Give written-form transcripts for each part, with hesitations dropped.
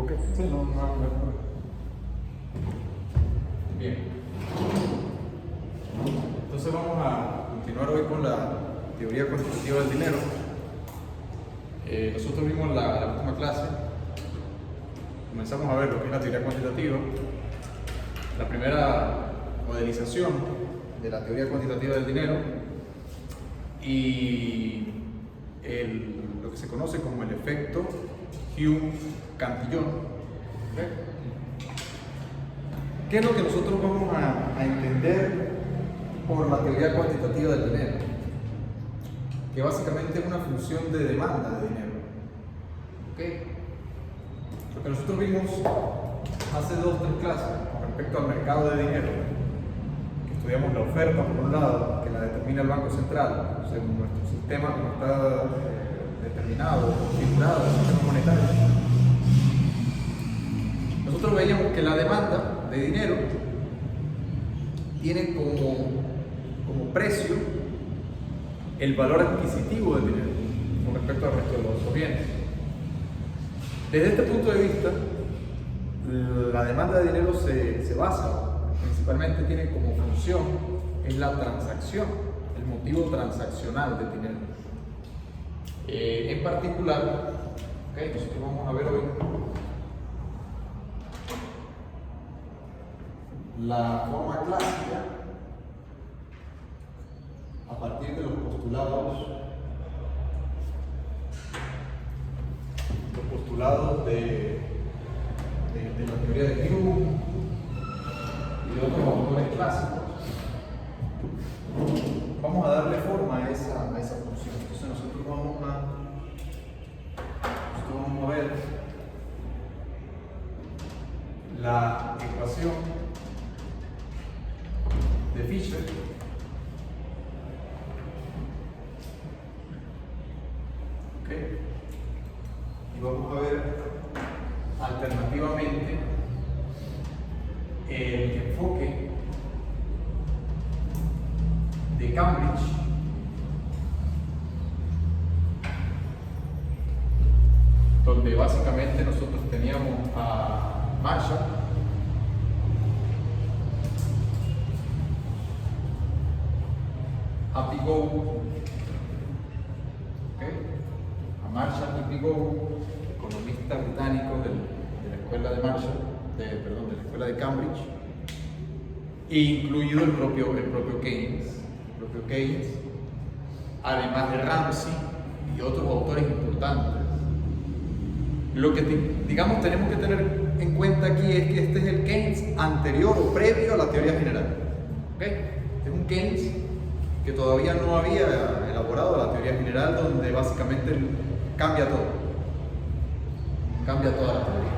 equivoqué. Sí, no. Bien. Entonces vamos a continuar hoy con la teoría cuantitativa del dinero. Nosotros vimos la última clase, comenzamos a ver lo que es la teoría cuantitativa, la primera modelización de la teoría cuantitativa del dinero y lo que se conoce como el efecto Hume-Cantillon. ¿Okay? ¿Qué es lo que nosotros vamos a entender por la teoría cuantitativa del dinero? Que básicamente es una función de demanda de dinero. ¿Okay? Lo que nosotros vimos hace 2 o 3 clases con respecto al mercado de dinero, que estudiamos la oferta por un lado, que la determina el Banco Central, según nuestro sistema como está determinado, configurado, el sistema monetario. Nosotros veíamos que la demanda de dinero tiene como precio el valor adquisitivo del dinero con respecto al resto de los otros bienes. Desde este punto de vista, la demanda de dinero se basa, principalmente tiene como función, es la transacción, el motivo transaccional del dinero. En particular, nosotros vamos a ver hoy la forma clásica a partir de los postulados de la teoría de Hume y de otros autores clásicos. Vamos a darle forma a esa función. Entonces nosotros vamos a ver la ecuación de Fisher, y vamos a ver alternativamente el enfoque de Cambridge, donde básicamente nosotros teníamos a Marshall, a Pigou, a Marshall y Pigou, economistas británicos de la escuela de Marshall, de la escuela de Cambridge, e incluido el propio Keynes, además de Ramsey y otros autores importantes. Lo que tenemos que tener en cuenta aquí es que este es el Keynes anterior o previo a la teoría general. Es un Keynes que todavía no había elaborado la teoría general, donde básicamente cambia todo, cambia toda la teoría.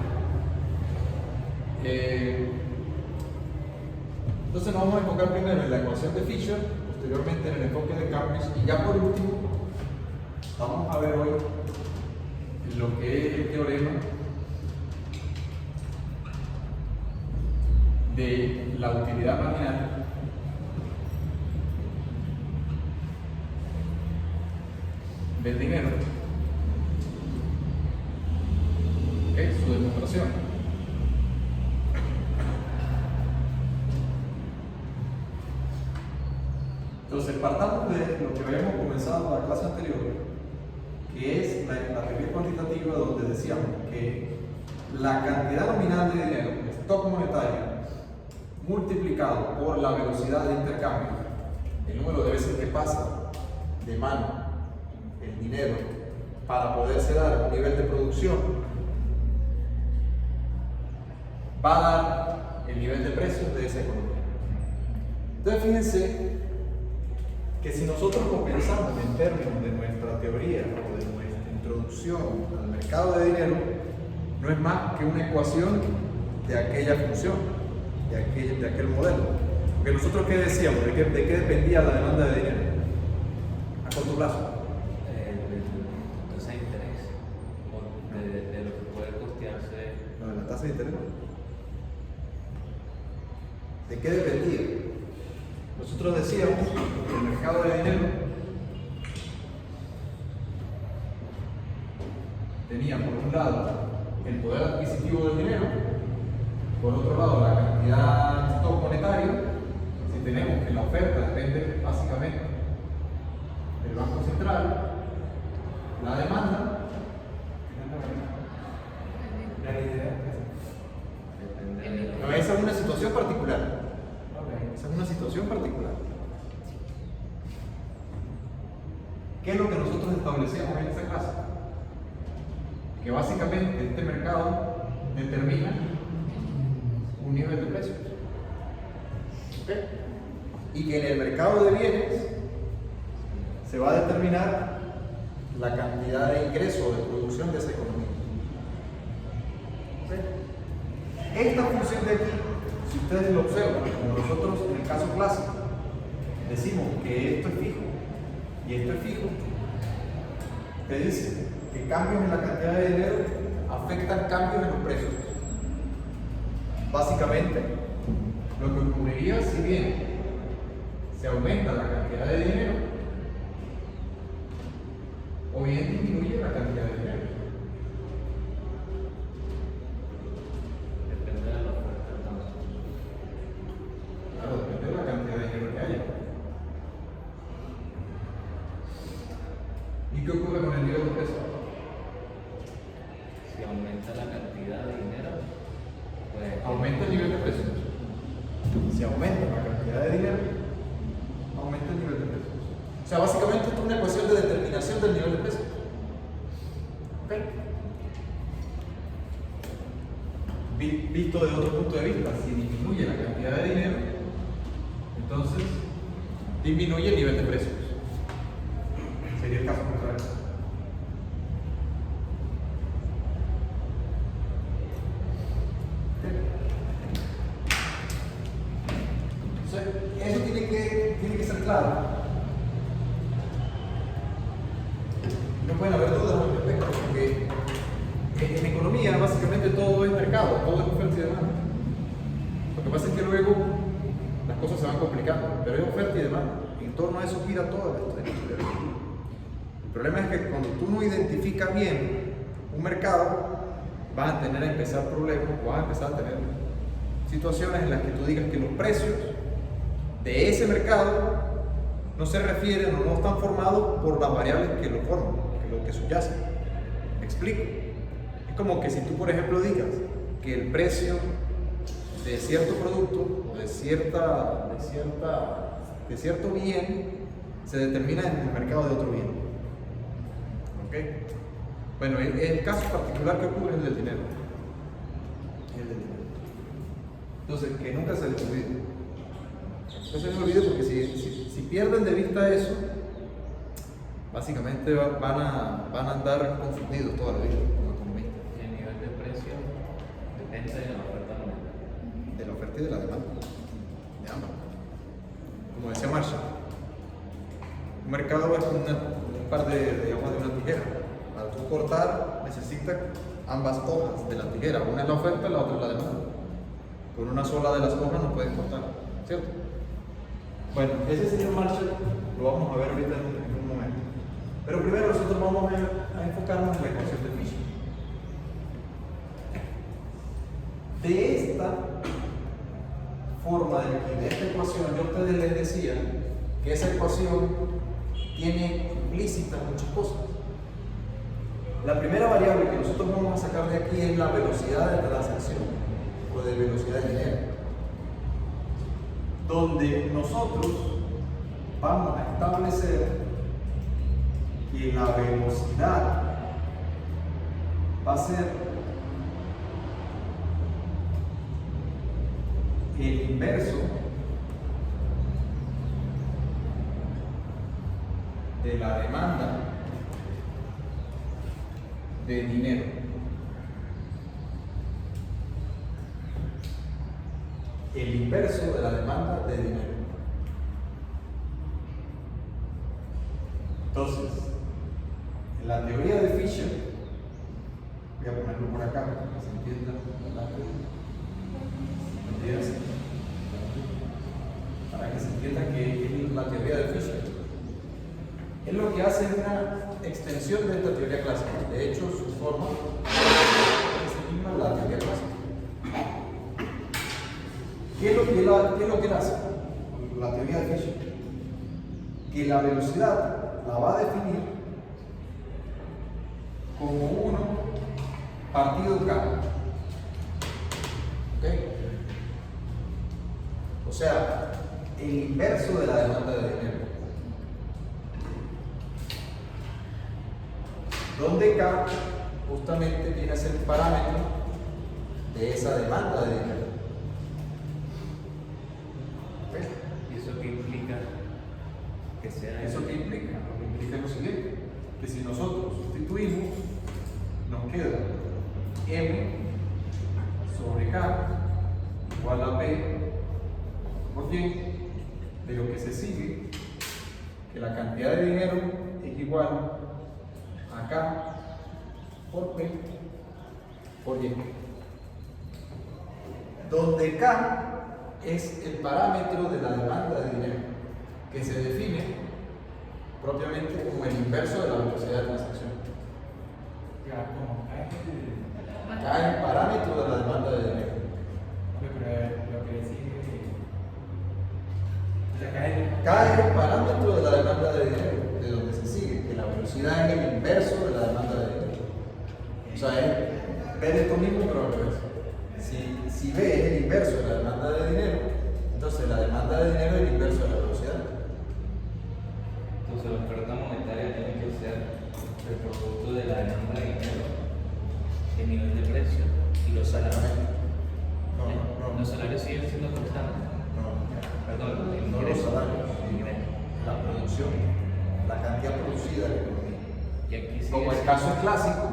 Entonces nos vamos a enfocar primero en la ecuación de Fisher, posteriormente en el enfoque de Cambridge, y ya por último vamos a ver hoy lo que es el teorema de la utilidad marginal del dinero, su demostración. Entonces partamos de lo que habíamos comenzado en la clase anterior, que es la teoría cuantitativa, donde decíamos que la cantidad nominal de dinero, el stock monetario, multiplicado por la velocidad de intercambio, el número de veces que pasa de mano el dinero para poderse dar un nivel de producción, va a dar el nivel de precios de esa economía. Entonces fíjense que si nosotros lo pensamos en términos de nuestra teoría o de nuestra introducción al mercado de dinero, no es más que una ecuación de aquella función, de aquel modelo. Porque nosotros, ¿qué decíamos? ¿De qué dependía la demanda de dinero? A corto plazo. Tasa de interés, de lo que puede costearse. No, de la tasa de interés. ¿De qué dependía? Nosotros decíamos que el mercado de dinero tenía por un lado el poder adquisitivo del dinero, por otro lado la cantidad de stock monetario, si tenemos que la oferta depende básicamente del Banco Central, la demanda, no, esa es una situación particular. Esa es una situación particular. ¿Qué es lo que nosotros establecemos en esta clase? Que básicamente este mercado determina un nivel de precios. ¿Okay? Y que en el mercado de bienes se va a determinar la cantidad de ingreso o de producción de esa economía. ¿Okay? Esta función de aquí, si ustedes lo observan, como nosotros en el caso clásico decimos que esto es fijo y esto es fijo, que dice que cambios en la cantidad de dinero afectan cambios en los precios. Básicamente, lo que ocurriría si bien se aumenta la cantidad de dinero o bien disminuye la cantidad de dinero. Depende de la oferta. Claro, depende de la cantidad de dinero que haya. ¿Y qué ocurre con el nivel de precio? Si aumenta la cantidad de dinero, pues Aumenta el nivel de precios. Si aumenta la cantidad de dinero, aumenta el nivel de precios. O sea, básicamente esto es una ecuación de determinación del nivel de precios. ¿Ok? Visto de otro punto de vista, si disminuye la cantidad de dinero, entonces disminuye el nivel de precios. Sería el caso contrario. Entonces, eso tiene que ser claro. No pueden haber dudas al respecto, porque en economía básicamente todo es mercado, todo es oferta y demanda. Lo que pasa es que luego las cosas se van complicando, pero es oferta y demanda. En torno a eso gira toda la historia. El problema es que cuando tú no identificas bien un mercado, vas a tener a empezar problemas, o vas a empezar a tener situaciones en las que tú digas que los precios de ese mercado no se refieren o no están formados por las variables que lo forman, que subyacen. ¿Me explico? Es como que si tú, por ejemplo, digas que el precio de cierto producto o de cierto bien se determina en el mercado de otro bien. ¿Ok? Bueno, el caso particular que ocurre es el del dinero. Entonces, que nunca se les olvide. No se les olvide porque si pierden de vista eso, básicamente van a andar confundidos toda la vida como economistas. el nivel de precio depende de la oferta monetaria. De la oferta y de la demanda, de ambas. Como decía Marshall, un mercado es un par de hojas de una tijera. Para tú cortar necesitas ambas hojas de la tijera, una es la oferta y la otra es la demanda. Con una sola de las hojas no puedes cortar, ¿cierto? Bueno, ese señor Marshall lo vamos a ver ahorita en un momento. Pero primero nosotros vamos a enfocarnos en la ecuación de Fisher. De esta forma de esta ecuación, yo a ustedes les decía que esa ecuación tiene implícitas muchas cosas. La primera variable que nosotros vamos a sacar de aquí es la velocidad de transacción o de velocidad de dinero, donde nosotros vamos a establecer que la velocidad va a ser el inverso de la demanda de dinero. El inverso de la demanda de dinero. Entonces, en la teoría de Fisher, voy a ponerlo por acá para que se entienda para que se entienda que es la teoría de Fisher. Él lo que hace es una extensión de esta teoría clásica. De hecho, su forma es ¿Qué es lo que él hace? La teoría de Fisher. Que la velocidad la va a definir como 1 partido K. ¿Ok? O sea, el inverso de la demanda de dinero. Donde K justamente viene a ser el parámetro de esa demanda de dinero. ¿Y eso qué implica? Que sea ¿Eso qué implica? Lo que implica es lo siguiente, que si nosotros sustituimos, nos queda M sobre K igual a P por Y, de lo que se sigue, que la cantidad de dinero es igual a K por P por Y. Donde K es el parámetro de la demanda de dinero, que se define propiamente como el inverso de la velocidad de transacción. K es el parámetro de la demanda de dinero. Lo que sigue. K es el parámetro de la demanda de dinero, de donde se sigue, que la velocidad es el inverso de la demanda de dinero. O sea, es ver esto mismo, pero al revés. Si B es el inverso de la demanda de dinero, entonces la demanda de dinero es el inverso de la velocidad. Entonces la oferta monetaria tiene que ser el producto de la demanda de dinero, el nivel de precio y los salarios. Los salarios siguen siendo constantes. Perdón, el No los ingreso. salarios, El ingreso. la producción, la cantidad producida de la economía. Y aquí sigue Como el siendo- caso es clásico,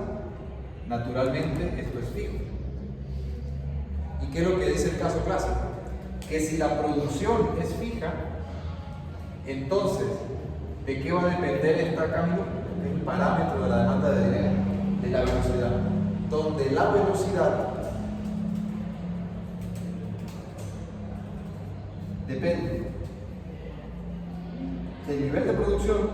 naturalmente esto es fijo. ¿Y qué es lo que dice el caso clásico? Que si la producción es fija, entonces, ¿de qué va a depender esta cambio? Del parámetro de la demanda de dinero, de la velocidad. Donde la velocidad depende del nivel de producción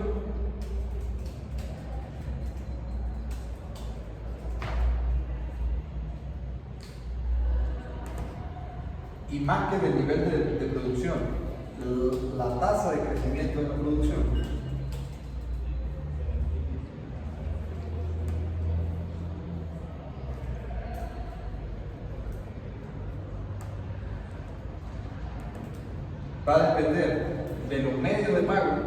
y más que del nivel de producción, la tasa de crecimiento de la producción va a depender de los medios de pago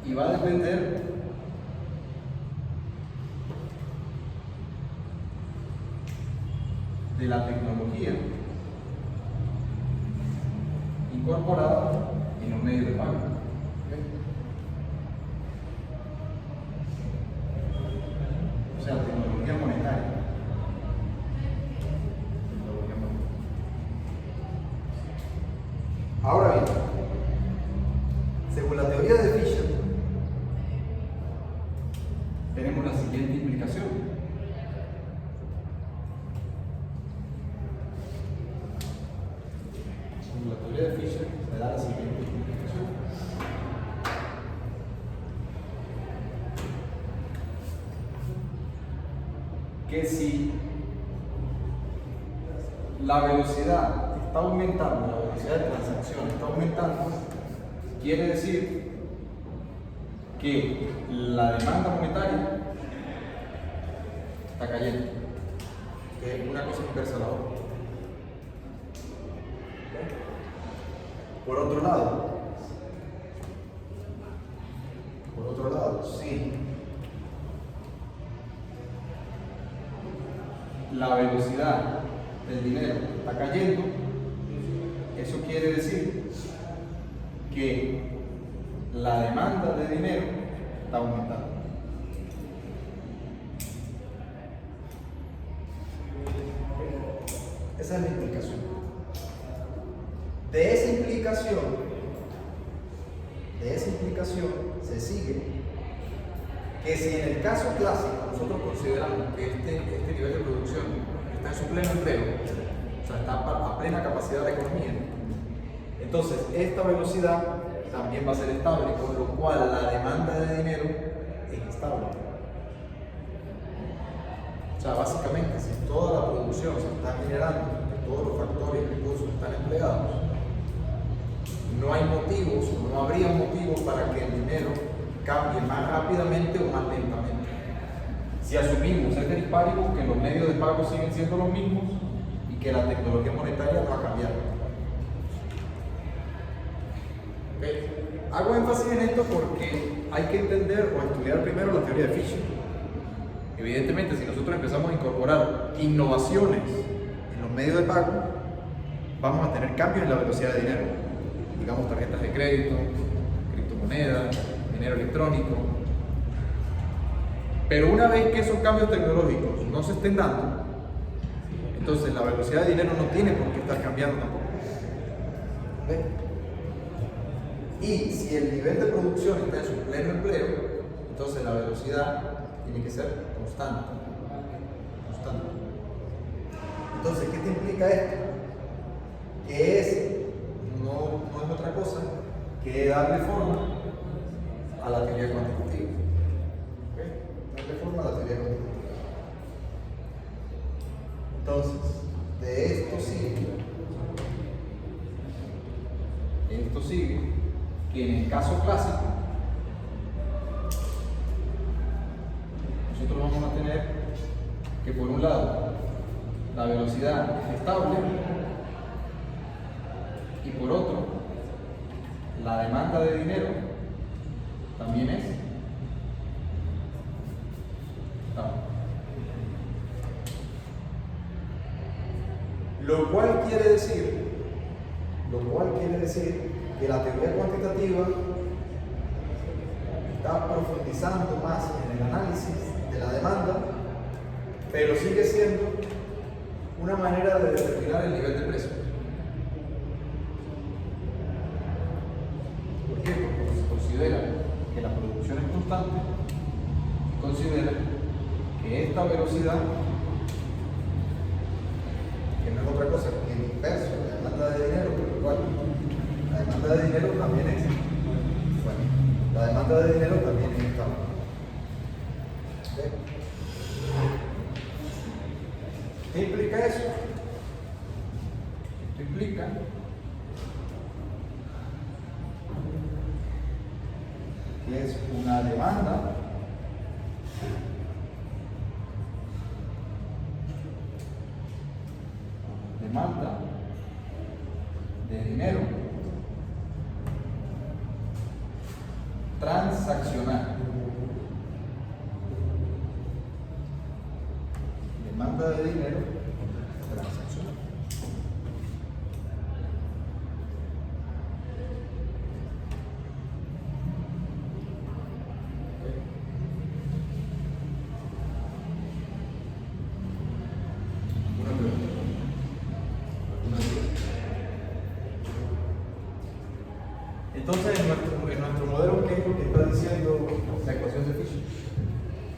y va a depender de la tecnología incorporada en los medios de pago. ¿Ok? O sea, tecnología monetaria. Tecnología monetaria. Ahora bien, según la teoría de Fisher, tenemos la siguiente implicación. Según la teoría de Fisher, se da la siguiente implicación. Que si la velocidad está aumentando, la velocidad de transacción está aumentando, quiere decir que la demanda monetaria está cayendo, que una cosa inversa a la otra. Por otro lado, sí, la velocidad del dinero está cayendo, eso quiere decir que la demanda de dinero está aumentando. Esa es la implicación. De esa implicación se sigue que si en el caso clásico nosotros consideramos que este nivel de producción está en su pleno empleo, o sea, está a plena capacidad de economía, entonces esta velocidad también va a ser estable, con lo cual la demanda de dinero es estable. O sea, básicamente, si toda la producción se está generando, que todos los factores y recursos están empleados, no hay motivos, o no habría motivos para que el dinero cambie más rápidamente o más lentamente. Si asumimos el paribus, que los medios de pago siguen siendo los mismos y que la tecnología monetaria no ha cambiado. ¿Okay? Hago énfasis en esto porque hay que entender o estudiar primero la teoría de Fisher. Evidentemente, si nosotros empezamos a incorporar innovaciones en los medios de pago, vamos a tener cambios en la velocidad de dinero. Digamos tarjetas de crédito, criptomonedas, dinero electrónico. Pero una vez que esos cambios tecnológicos no se estén dando, entonces la velocidad de dinero no tiene por qué estar cambiando tampoco. ¿Ven? Y si el nivel de producción está en su pleno empleo, entonces la velocidad tiene que ser constante. Entonces, ¿qué te implica esto? Que no es otra cosa que darle forma a la teoría cuantitativa. ¿Okay? Darle forma a la teoría cuantitativa. Entonces, de esto sigue que en el caso clásico nosotros vamos a tener que por un lado la velocidad es estable y por otro la demanda de dinero también es estable. Lo cual quiere decir que la teoría cuantitativa está profundizando más en el análisis de la demanda, pero sigue siendo una manera de determinar el nivel de precio. ¿Por qué? Porque se considera que la producción es constante, se considera que esta velocidad, que no es otra cosa que el inverso de la demanda de dinero, por lo cual la demanda de dinero también es la demanda de dinero también es estable. ¿Okay? ¿Qué implica eso? Esto implica que es una demanda de dinero transaccional. Demanda de dinero transaccional. Entonces, en nuestro modelo, ¿qué es lo que está diciendo la ecuación de Fisher?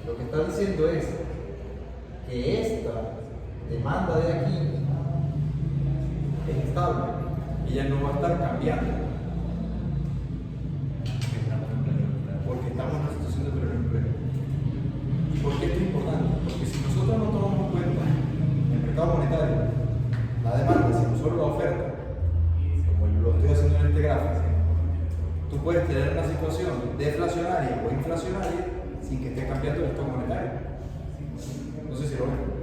Lo que está diciendo es que esta demanda de aquí es estable, ella no va a estar cambiando, porque estamos en una situación de pleno empleo. ¿Y por qué esto es importante? Porque si nosotros no tomamos en cuenta en el mercado monetario la demanda, sino solo la oferta, como lo estoy haciendo en este gráfico, tú puedes tener una situación deflacionaria o inflacionaria sin que esté cambiando el stock monetario. No sé si lo ven.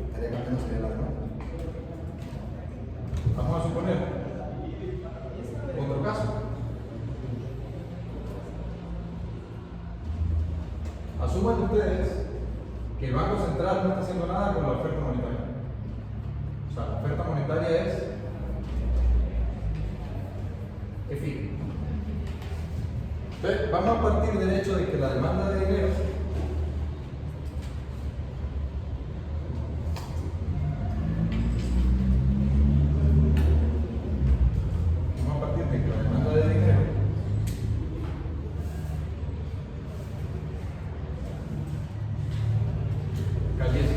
Estaría cambiando sería la demanda. Vamos a suponer otro caso. Asuman ustedes que el Banco Central no está haciendo nada con la oferta monetaria. O sea, la oferta monetaria es fija. Entonces, vamos a partir del hecho de que la demanda de dinero caliente.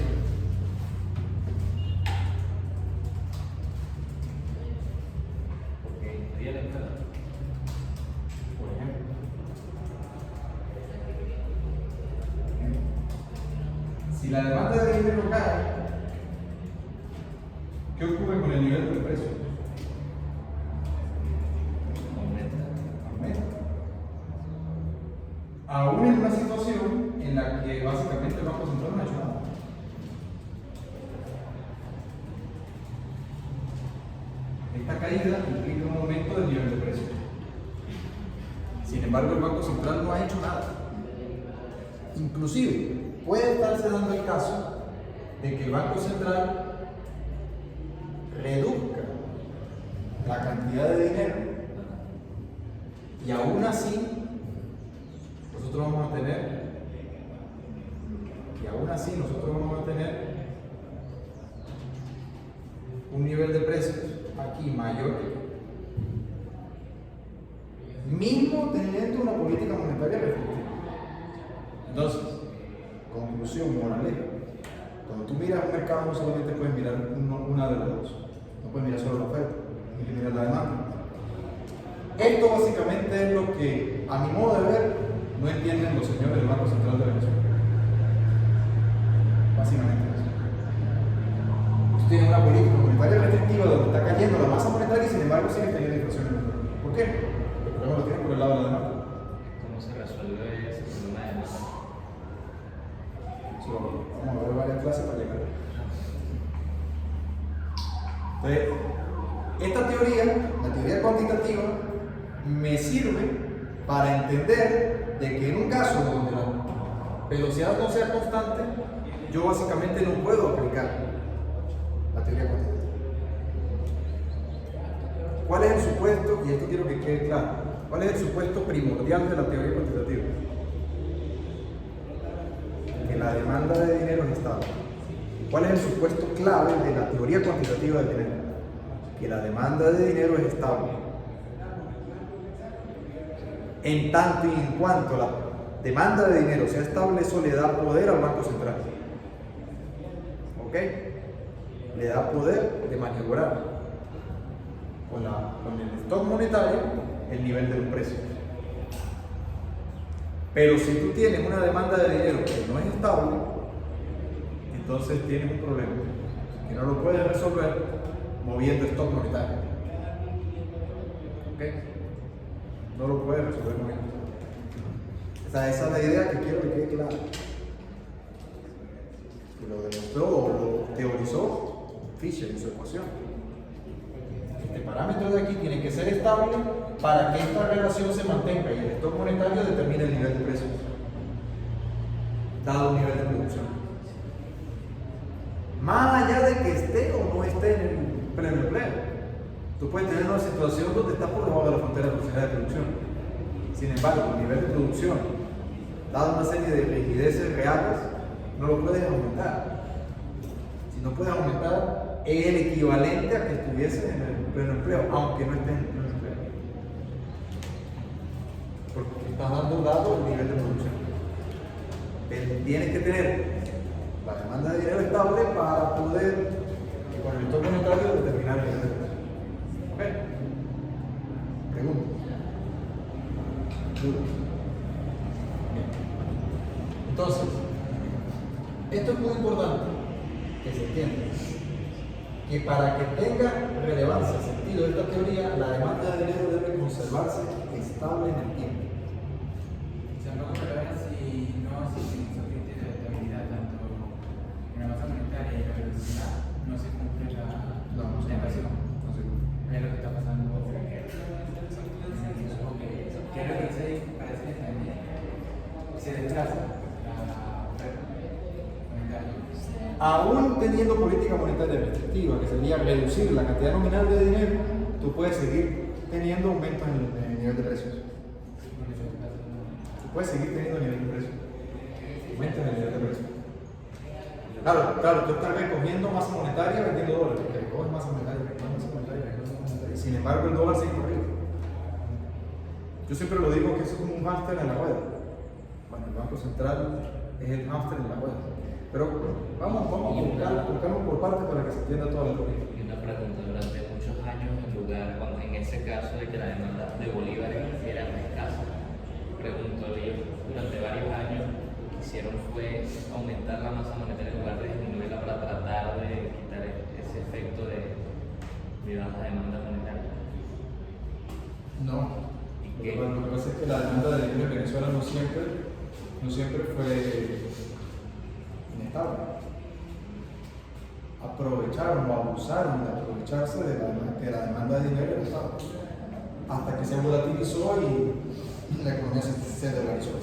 Si la demanda de dinero cae, ¿qué ocurre con el nivel del precio? Aumenta. Aún en una situación en la que básicamente el Banco Central no ha hecho nada. Esta caída implica un aumento del nivel de precio. Sin embargo, el Banco Central no ha hecho nada. Inclusive, puede estarse dando el caso de que el Banco Central reduzca la cantidad de dinero y aún así nosotros vamos a tener un nivel de precios aquí mayor mismo teniendo una política monetaria restrictiva. Entonces, conclusión, moraleja, cuando tú miras un mercado no solamente puedes mirar una de las dos, no puedes mirar solo la oferta, tienes que mirar la demanda. Esto básicamente es lo que, a mi modo de ver, no entienden los señores del Banco Central de Venezuela. Básicamente eso. Tú tienes una política monetaria restrictiva donde está cayendo la masa monetaria y sin embargo sigue teniendo inflación en el mundo. ¿Por qué? El problema lo tienen por el lado de la demanda. ¿Cómo se resuelve ese problema de demanda? Vamos a ver varias clases para llegar. Entonces, esta teoría, la teoría cuantitativa, me sirve para entender de que en un caso donde la velocidad no sea constante, yo básicamente no puedo aplicar la teoría cuantitativa. ¿Cuál es el supuesto? Y esto quiero que quede claro. ¿Cuál es el supuesto primordial de la teoría cuantitativa? Que la demanda de dinero es estable. ¿Cuál es el supuesto clave de la teoría cuantitativa del dinero? Que la demanda de dinero es estable. En tanto y en cuanto la demanda de dinero sea estable, eso le da poder al Banco Central. ¿Ok? Le da poder de maniobrar con el stock monetario el nivel de los precios. Pero si tú tienes una demanda de dinero que no es estable, entonces tienes un problema que no lo puedes resolver moviendo stock monetario. ¿Ok? No lo puedes resolver moviendo. O sea, esa es la idea que quiero que quede clara. Que lo demostró o lo teorizó Fisher en su ecuación. Este parámetro de aquí tiene que ser estable para que esta relación se mantenga y el stock monetario determine el nivel de precios, dado un nivel de producción. Más allá de que esté o no esté en el pleno empleo, tú puedes tener una situación donde estás por debajo de la frontera de posibilidad de producción. Sin embargo, el nivel de producción, dado una serie de rigideces reales, no lo puedes aumentar. Si no puedes aumentar, es el equivalente a que estuviese en el pleno empleo, aunque no estés en el pleno empleo. Porque estás dado el nivel de producción. Tienes que tener la demanda de dinero estable para poder, con el stock monetario, determinar el nivel de precio. ¿Ok? Pregunta. Duda. Entonces, esto es muy importante que se entienda. Que para que tenga relevancia, sentido esta teoría, la demanda de dinero debe conservarse estable en el tiempo. O sea, no controlar si no existen esos criterios de estabilidad, tanto en la masa monetaria y la velocidad, no se cumple la ecuación. No se cumple. Es lo que está pasando. ¿Qué es lo que dice ahí? Parece que también se desplaza la oferta monetaria. Aún teniendo política monetaria restrictiva, que sería reducir la cantidad nominal de dinero, tú puedes seguir teniendo aumentos en el nivel de precios. Tú puedes seguir teniendo nivel de precios. Aumentos en el nivel de precios. Claro, tú estás recogiendo masa monetaria vendiendo dólares, porque recoges masa monetaria, recoges masa monetaria, recoges masa monetaria. Sin embargo, el dólar sigue corriendo. Yo siempre lo digo que eso es como un hámster en la rueda. Bueno, el Banco Central es el hámster en la rueda. Pero vamos a colocarlo por partes para que se entienda toda la teoría. Y una pregunta, durante muchos años, en ese caso de que la demanda de bolívares era escasa, pregunto yo, durante varios años hicieron fue aumentar la masa monetaria en lugar de disminuirla para tratar de quitar ese efecto de baja demanda monetaria. No. ¿Y qué? Lo que pasa es que la demanda de dinero en Venezuela no siempre fue inestable. Aprovecharon o abusaron de aprovecharse de la demanda de dinero del Estado hasta que se volatilizó y la economía se dolarizó.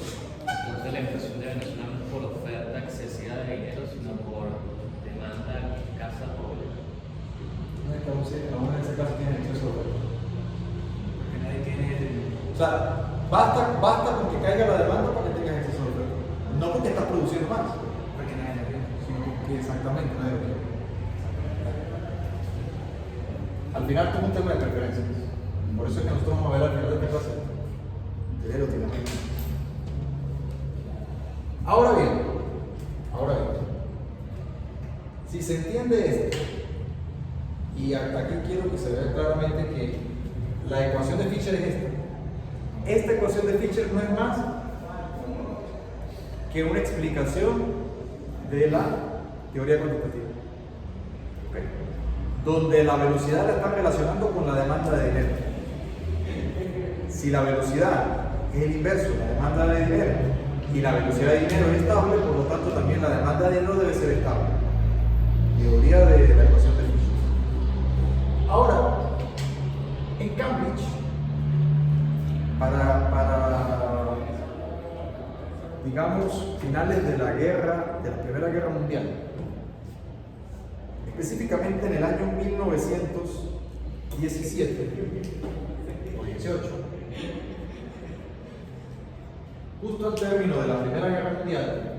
Entonces la inflación de Venezuela no es por oferta excesiva de dinero, sino por demanda escasa pobre. No es que aún en ese caso tienen exceso de oferta. Porque nadie tiene O sea, basta con que caiga la demanda para que tengas exceso de oferta. No porque estás produciendo más, porque nadie la tiene. sino porque exactamente nadie lo quiere. Al final todo es un tema de preferencias. Por eso es que nosotros vamos a ver al final de esta clase. Dinero tiene. Ahora bien, si se entiende esto, y hasta aquí quiero que se vea claramente que la ecuación de Fisher es esta. Esta ecuación de Fisher no es más que una explicación de la teoría cuantitativa. ¿Okay? Donde la velocidad la están relacionando con la demanda de dinero. Si la velocidad es el inverso de la demanda de dinero y la velocidad de dinero es estable, por lo tanto también la demanda de dinero debe ser estable. Teoría de la ecuación de Fisher. Ahora, en Cambridge, para digamos finales de la Primera Guerra Mundial, específicamente en el año 1917 o 18, justo al término de la Primera Guerra Mundial,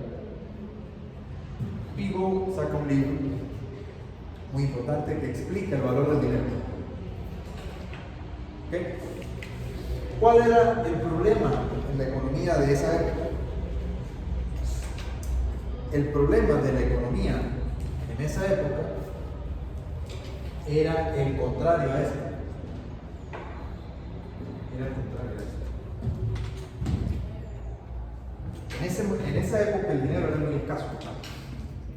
Pigot saca un libro muy importante que explica el valor del dinero. ¿Okay? ¿Cuál era el problema en la economía de esa época? El problema de la economía en esa época era el contrario a esto. Era el contrario a esto. En esa época el dinero era muy escaso.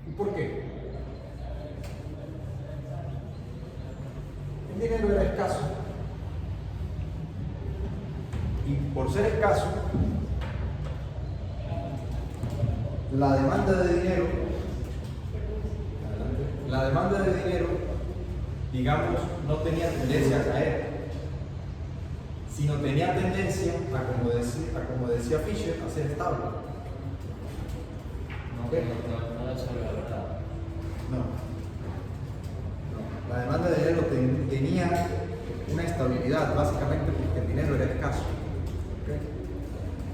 ¿Y por qué? El dinero era escaso. Y por ser escaso, la demanda de dinero, digamos, no tenía tendencia a caer, sino tenía tendencia a, como decía Fisher, a ser estable. No es sobrevalorado. No. La demanda de dinero tenía una estabilidad, básicamente porque el dinero era escaso. ¿Okay?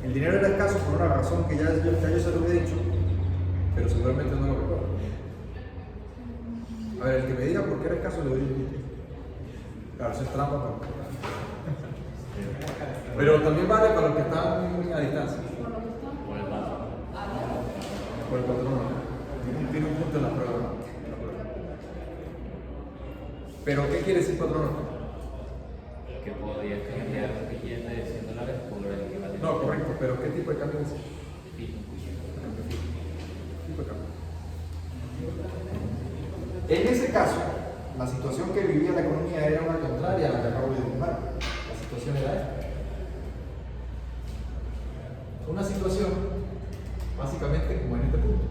El dinero era escaso por una razón que ya yo se lo he dicho, pero seguramente no lo recuerdo. A ver, el que me diga por qué era escaso le doy un límite. Claro, eso es trampa para pero también vale para los que están a distancia. Por el patrón. Por el patrón. Tiene un punto en la prueba. Pero ¿qué quiere decir patrón? Que podía cambiar un billete de $100 por el equivalente. No, correcto, pero ¿qué tipo de cambio es ese? Fijo. Tipo de cambio. En ese caso, la situación que vivía la economía era una contraria a la que acabo de dibujar. La situación era esta. Una situación, básicamente como en este punto,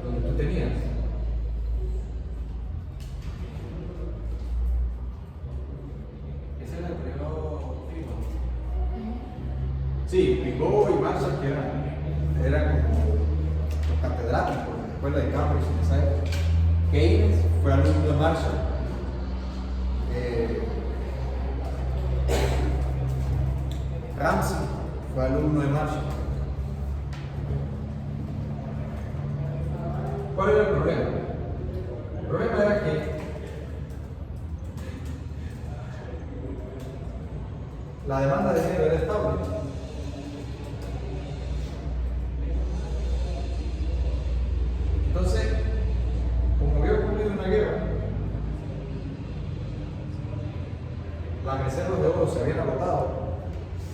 donde tú tenías Ese es el creo Figo. sí, Pigot y Marshall, que eran como los catedráticos de la escuela de Cambridge en esa época. Keynes fue alumno de Marshall. Ramsey fue alumno de Marshall. ¿Cuál era el problema? El problema era que la demanda de dinero era estable. Entonces, como había ocurrido una guerra, las reservas de oro se habían agotado,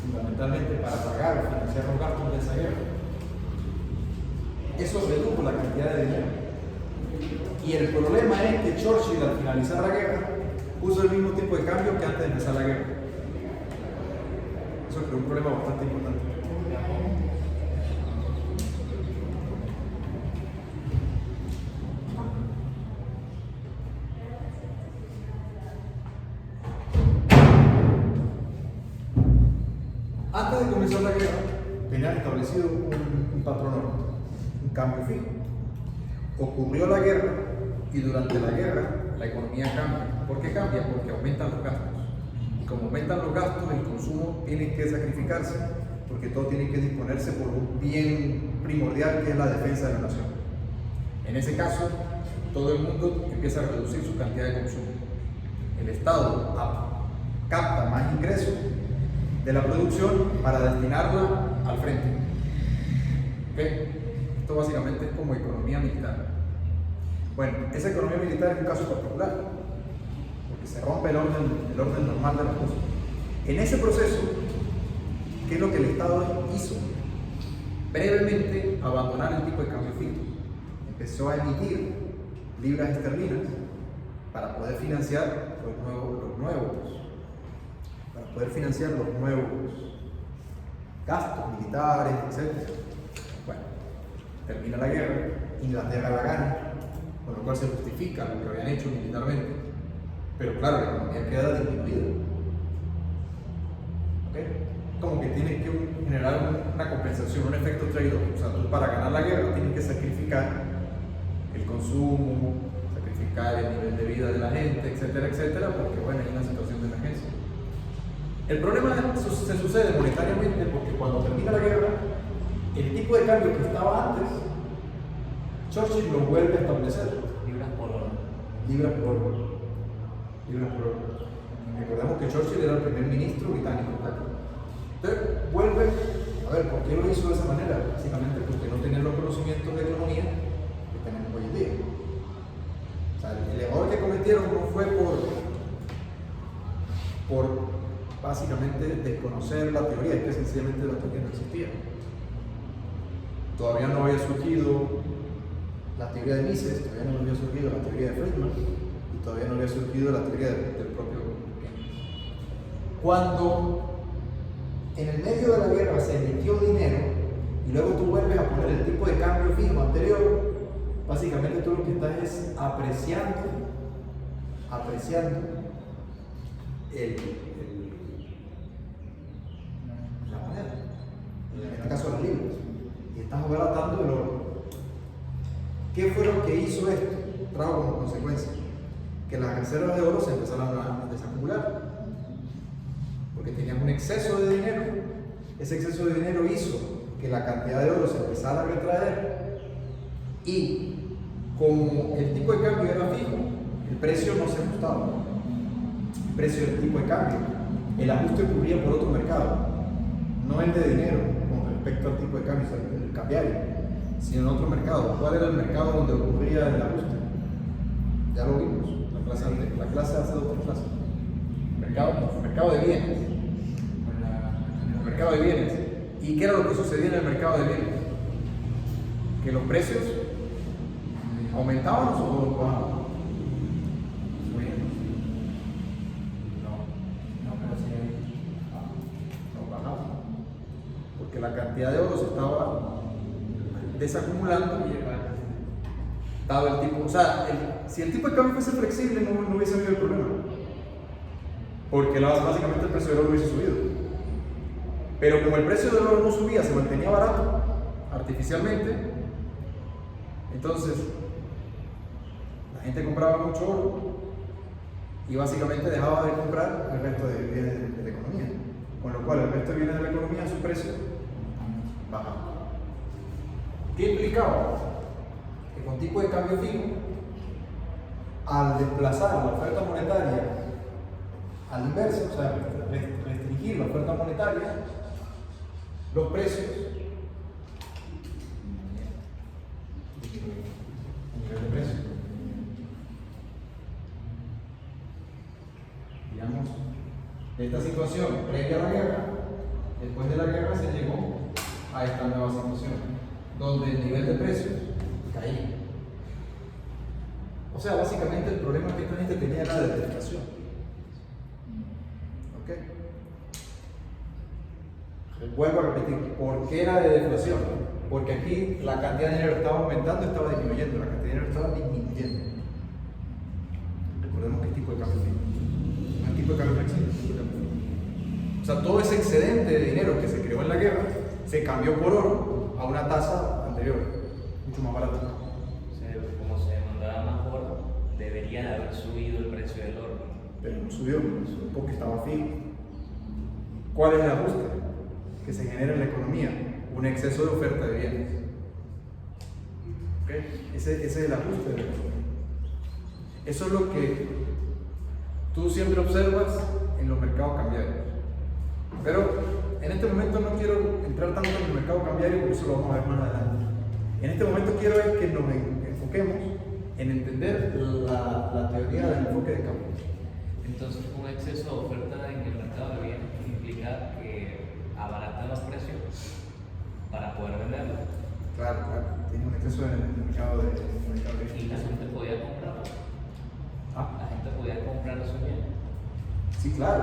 fundamentalmente para pagar o financiar los gastos de esa guerra. eso redujo la cantidad de dinero. Y el problema es que Churchill, al finalizar la guerra, puso el mismo tipo de cambio que antes de empezar la guerra. Eso creó un problema bastante importante. Antes de comenzar la guerra, tenían establecido un patrón, un cambio fijo. Ocurrió la guerra y durante la guerra la economía cambia. ¿Por qué cambia? Porque aumentan los gastos. Y como aumentan los gastos, el consumo tiene que sacrificarse porque todo tiene que disponerse por un bien primordial que es la defensa de la nación. En ese caso, todo el mundo empieza a reducir su cantidad de consumo. El Estado capta más ingresos de la producción para destinarla al frente. ¿Okay? Esto básicamente es como economía militar. Bueno, esa economía militar es un caso particular, porque se rompe el orden normal de las cosas. En ese proceso, ¿qué es lo que el Estado hizo? Brevemente abandonar el tipo de cambio fijo. Empezó a emitir libras esterlinas para poder financiar los nuevos gastos militares, etc. Bueno, termina la guerra, Inglaterra la gana, con lo cual se justifica lo que habían hecho militarmente, pero claro, la economía queda disminuida. ¿Okay? Como que tienes que generar una compensación, un efecto trade-off. O sea, tú para ganar la guerra tienes que sacrificar el consumo, sacrificar el nivel de vida de la gente, etcétera, etcétera, porque bueno, hay una situación de emergencia. El problema se sucede monetariamente porque cuando termina la guerra, el tipo de cambio que estaba antes, Churchill lo vuelve a establecer. Libras por hora. Libras por hora. Libras por hora. Recordemos que Churchill era el primer ministro británico. Entonces, vuelve, a ver, ¿por qué lo hizo de esa manera? Básicamente porque no tenía los conocimientos de economía que tenemos hoy en día. O sea, el error que cometieron no fue por básicamente desconocer la teoría, es que sencillamente la teoría no existía. Todavía no había surgido la teoría de Mises, todavía no había surgido la teoría de Friedman y todavía no había surgido la teoría del propio Keynes. Cuando en el medio de la guerra se emitió dinero y luego tú vuelves a poner el tipo de cambio fijo anterior, básicamente tú lo que estás es apreciando la moneda, en este caso las libras, y estás abaratando el oro. ¿Qué fue lo que hizo esto? Trajo como consecuencia que las reservas de oro se empezaron a desacumular, porque tenían un exceso de dinero. Ese exceso de dinero hizo que la cantidad de oro se empezara a retraer, y como el tipo de cambio era fijo, el precio no se ajustaba. El precio del tipo de cambio, el ajuste ocurría por otro mercado, no el de dinero con respecto al tipo de cambio, el cambiario, sino en otro mercado. ¿Cuál era el mercado donde ocurría el ajuste? Ya lo vimos, la clase hace dos clases. Mercado de bienes. Mercado de bienes. ¿Y qué era lo que sucedía en el mercado de bienes? Que los precios aumentaban o bajaban. Porque la cantidad de oro se estaba desacumulando, dado el tipo, o sea, si el tipo de cambio fuese flexible no hubiese habido el problema, porque básicamente el precio del oro hubiese subido. Pero como el precio del oro no subía, se mantenía barato artificialmente, entonces la gente compraba mucho oro y básicamente dejaba de comprar el resto de bienes de la economía, con lo cual el resto de bienes de la economía, su precio bajaba. ¿Qué implicaba? Que con tipo de cambio fijo, al desplazar la oferta monetaria al inverso, o sea, restringir la oferta monetaria, los precios nivel de precio. Digamos, de esta situación previa a la guerra, después de la guerra se llegó a esta nueva situación. donde el nivel de precios caía. O sea, básicamente el problema que esta gente tenía era de deflación. ¿Ok? Vuelvo a repetir, ¿por qué era de deflación? Porque aquí la cantidad de dinero estaba aumentando, estaba disminuyendo, la cantidad de dinero estaba disminuyendo. Recordemos qué tipo de cambio fijo. No es tipo de cambio flexible, es tipo de cambio fijo. O sea, todo ese excedente de dinero que se creó en la guerra se cambió por oro a una tasa anterior, mucho más barata. O sea, como se demandaba más oro, debería de haber subido el precio del oro. Pero no subió porque estaba fijo. ¿Cuál es el ajuste que se genera en la economía? Un exceso de oferta de bienes. ¿Okay? Ese es el ajuste de la economía. Eso es lo que tú siempre observas en los mercados cambiarios. Pero en este momento no quiero entrar tanto en el mercado cambiario, porque eso lo vamos a ver más adelante. En este momento quiero es que nos enfoquemos en entender la teoría del enfoque de cambio. Entonces, un exceso de oferta en el mercado de bienes implica que abaratan los precios para poder venderlos. Claro, tiene un exceso en el mercado de bienes. Y la gente podía comprarlo. Ah, La gente podía comprar esos bienes. sí, claro.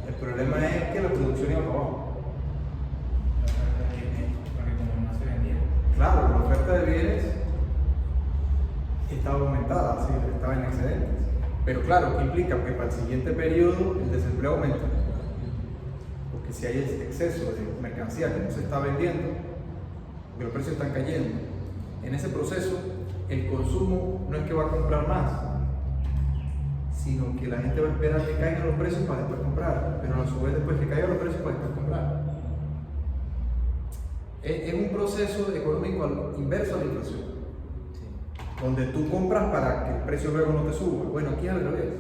El problema es que la producción iba para abajo. Porque como no se vendía. Claro, la oferta de bienes estaba aumentada, sí, estaba en excedentes. Pero claro, ¿qué implica? Que para el siguiente periodo el desempleo aumenta. Porque si hay exceso de mercancía que no se está vendiendo, porque los precios están cayendo, en ese proceso el consumo no es que va a comprar más, sino que la gente va a esperar que caigan los precios para después comprar, pero a su vez después que caigan los precios para después comprar. Es un proceso económico inverso a la inflación, donde tú compras para que el precio luego no te suba. Bueno, aquí al revés.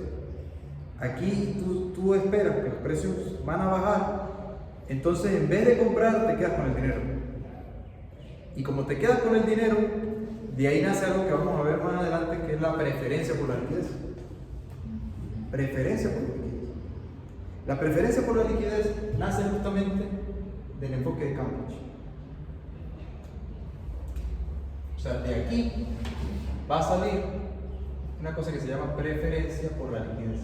Aquí tú esperas que los precios van a bajar, entonces en vez de comprar te quedas con el dinero. Y como te quedas con el dinero, de ahí nace algo que vamos a ver más adelante, que es la preferencia por la liquidez. Preferencia por la liquidez. La preferencia por la liquidez nace justamente del enfoque de Cambridge. O sea, de aquí va a salir una cosa que se llama preferencia por la liquidez.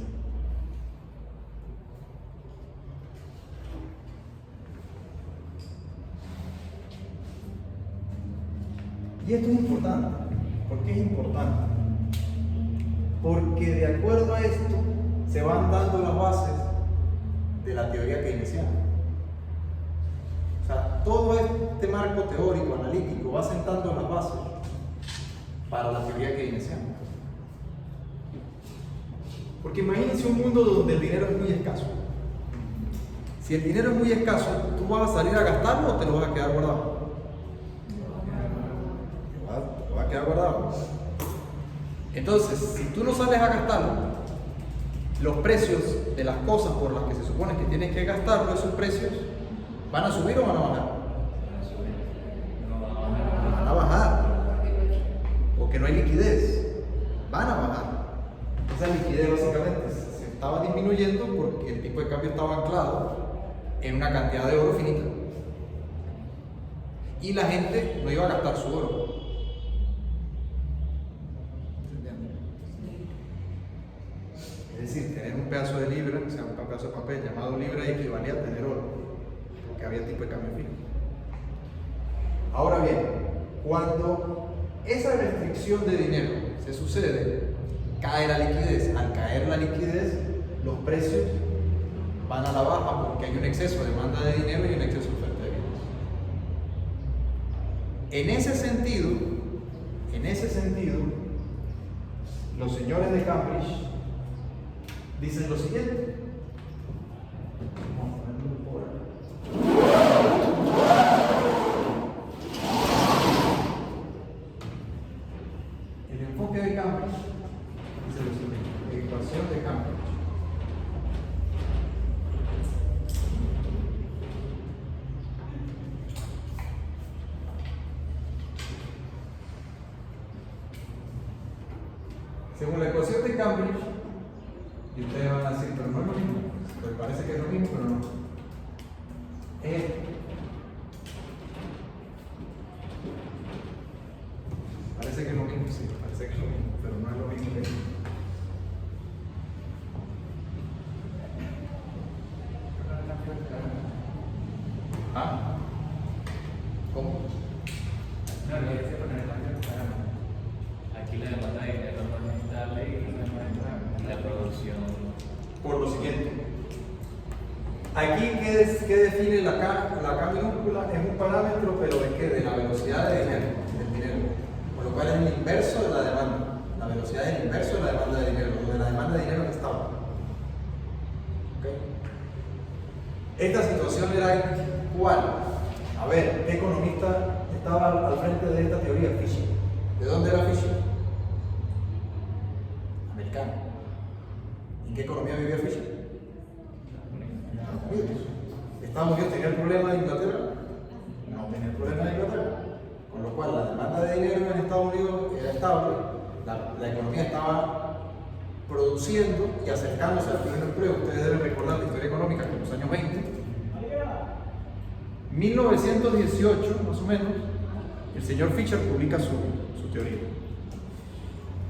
Y esto es importante. ¿Por qué es importante? Porque de acuerdo a esto se van dando las bases de la teoría keynesiana. O sea, todo este marco teórico, analítico, va sentando las bases para la teoría keynesiana. Porque imagínense un mundo donde el dinero es muy escaso. Si el dinero es muy escaso, ¿tú vas a salir a gastarlo o te lo vas a quedar guardado? Te vas a quedar guardado. Entonces, si tú no sales a gastarlo, los precios de las cosas por las que se supone que tienes que gastarlo, esos precios, ¿van a subir o van a bajar? Van a bajar. Porque no hay liquidez. Van a bajar. Esa liquidez básicamente se estaba disminuyendo porque el tipo de cambio estaba anclado en una cantidad de oro finita. Y la gente no iba a gastar su oro. Es decir, tener un pedazo de libra, o sea, un pedazo de papel llamado libra, equivalía a tener oro, porque había tipo de cambio fijo. Ahora bien, cuando esa restricción de dinero se sucede, cae la liquidez. Al caer la liquidez, los precios van a la baja porque hay un exceso de demanda de dinero y un exceso de oferta de bienes. En ese sentido, los señores de Cambridge dicen lo siguiente. Vamos a ponerlo por aquí. El enfoque de Cambridge dice lo siguiente: la ecuación de Cambridge. Según la ecuación de Cambridge, y ustedes van a decir, pero no es lo mismo. Pues parece que es lo mismo, pero no. Es esto. Aquí, ¿qué define la K minúscula? Es un parámetro, pero ¿de qué? De la velocidad de dinero, del dinero. Por lo cual es el inverso de la demanda. La velocidad es el inverso de la demanda de dinero, donde la demanda de dinero es estable. ¿Okay? Esta situación era ¿cuál? A ver, ¿qué economista estaba al frente de esta teoría? Fisher. ¿De dónde era Fisher? Americano. ¿En qué economía vivía Fisher? Estados Unidos. ¿Estados Unidos tenía el problema de Inglaterra? No tenía el problema de Inglaterra. Con lo cual la demanda de dinero en Estados Unidos era estable, la economía estaba produciendo y acercándose al pleno empleo. Ustedes deben recordar la historia económica que en los años 20, 1918 más o menos, el señor Fisher publica su teoría.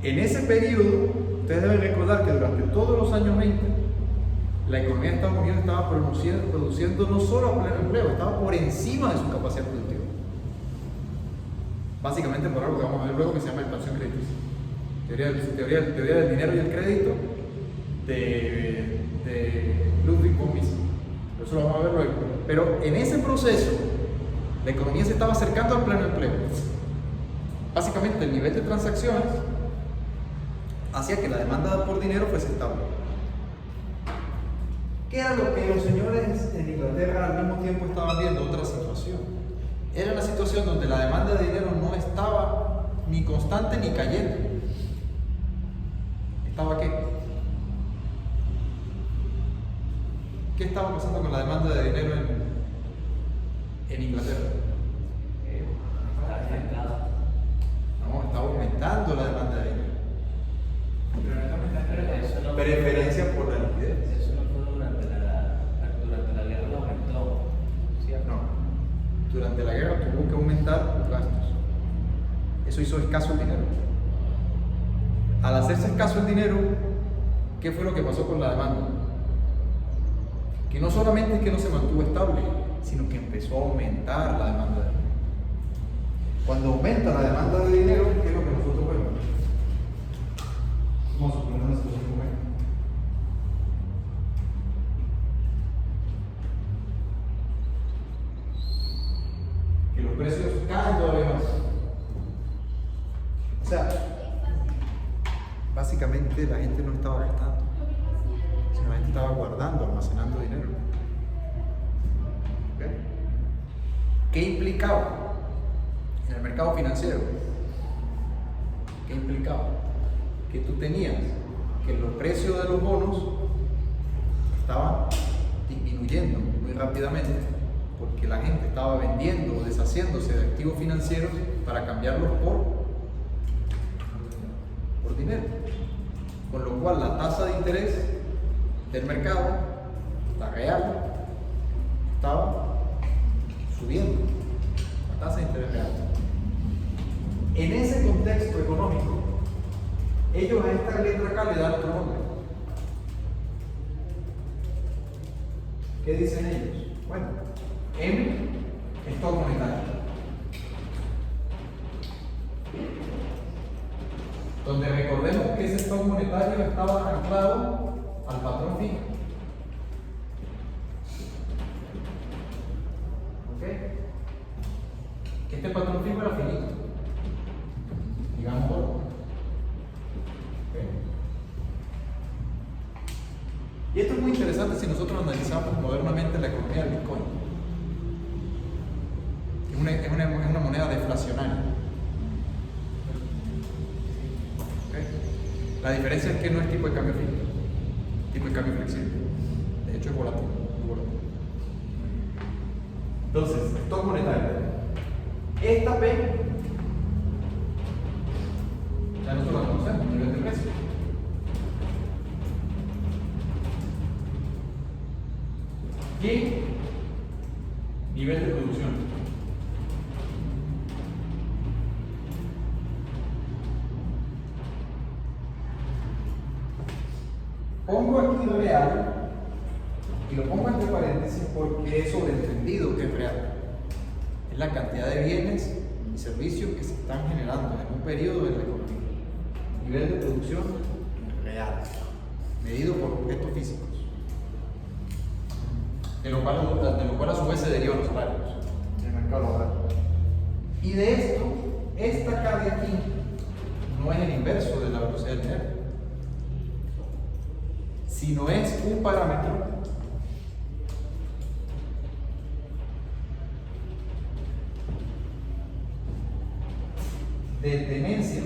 En ese periodo, ustedes deben recordar que durante todos los años 20, la economía de Estados Unidos estaba produciendo no solo a pleno empleo, estaba por encima de su capacidad productiva. Básicamente por algo que vamos a ver luego que se llama expansión crediticia. Teoría del dinero y el crédito de Ludwig von Mises. Eso lo vamos a ver luego. Pero en ese proceso, la economía se estaba acercando al pleno empleo. Básicamente el nivel de transacciones hacía que la demanda por dinero fuese estable. ¿Qué era lo que los señores en Inglaterra al mismo tiempo estaban viendo? Otra situación. Era una situación donde la demanda de dinero no estaba ni constante ni cayendo. ¿Estaba qué? ¿Qué estaba pasando con la demanda de dinero en Inglaterra? No, estaba aumentando la demanda de dinero. Preferencia por la liquidez. Eso no fue durante la guerra, lo aumentó, ¿cierto? No. Durante la guerra tuvo que aumentar los gastos. Eso hizo escaso el dinero. Al hacerse escaso el dinero, ¿qué fue lo que pasó con la demanda? Que no solamente es que no se mantuvo estable, sino que empezó a aumentar la demanda de dinero. Cuando aumenta la demanda de dinero, ¿qué es lo que nosotros vemos? Vamos a suponer una situación como esta. Que los precios caen todavía más. O sea, básicamente la gente no estaba gastando, sino la gente estaba guardando, almacenando dinero. ¿Okay? ¿Qué implicaba en el mercado financiero? ¿Qué implicaba? Que tú tenías que los precios de los bonos estaban disminuyendo muy rápidamente porque la gente estaba vendiendo o deshaciéndose de activos financieros para cambiarlos por dinero, con lo cual la tasa de interés del mercado, la real, estaba subiendo, la tasa de interés real. En ese contexto económico, ellos a esta letra K le dan otro nombre. ¿Qué dicen ellos? Bueno, M, stock monetario. Donde recordemos que ese stock monetario estaba anclado al patrón fijo. ¿Ok? Este patrón fijo era finito, digamos oro. ¿Okay? Y esto es muy interesante si nosotros analizamos modernamente la economía del Bitcoin. Es una moneda deflacionaria. La diferencia es que no es tipo de cambio fijo, tipo de cambio flexible. De hecho es volátil, muy volátil. Entonces, stock monetario. Esta P ya nosotros la conocemos, nivel de precio. Y nivel de producción. Pongo aquí real y lo pongo entre paréntesis porque es sobreentendido que es real. Es la cantidad de bienes y servicios que se están generando en un periodo de la economía. Nivel de producción real, medido por objetos físicos. ¿Ok? de lo cual a su vez se derivan los salarios del mercado laboral. Y de esto, esta K de aquí no es el inverso de la velocidad del dinero, sino es un parámetro de tenencias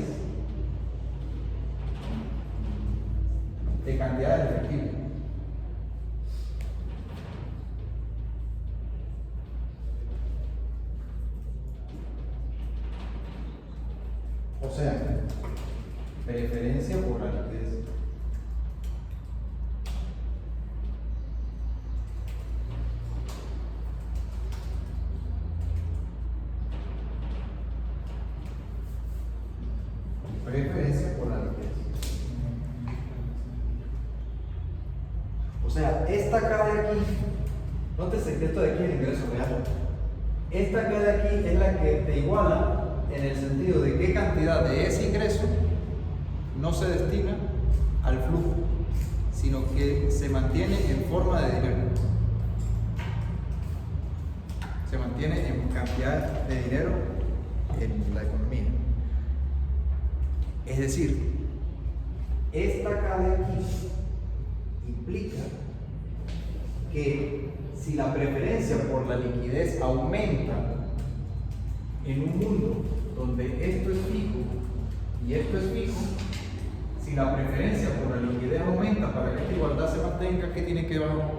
de cantidad de efectivo. O sea, preferencia por la liquidez. Preferencia por la liquidez. O sea, esta K de aquí, nótese que esto de aquí es el ingreso real. Esta K de aquí es la que te iguala en el sentido de qué cantidad de ese ingreso no se destina al flujo, sino que se mantiene en forma de dinero. Se mantiene en cantidad de dinero en la economía. Es decir, esta K de aquí implica que si la preferencia por la liquidez aumenta en un mundo donde esto es fijo y esto es fijo, si la preferencia por la liquidez aumenta para que esta igualdad se mantenga, ¿qué tiene que bajar?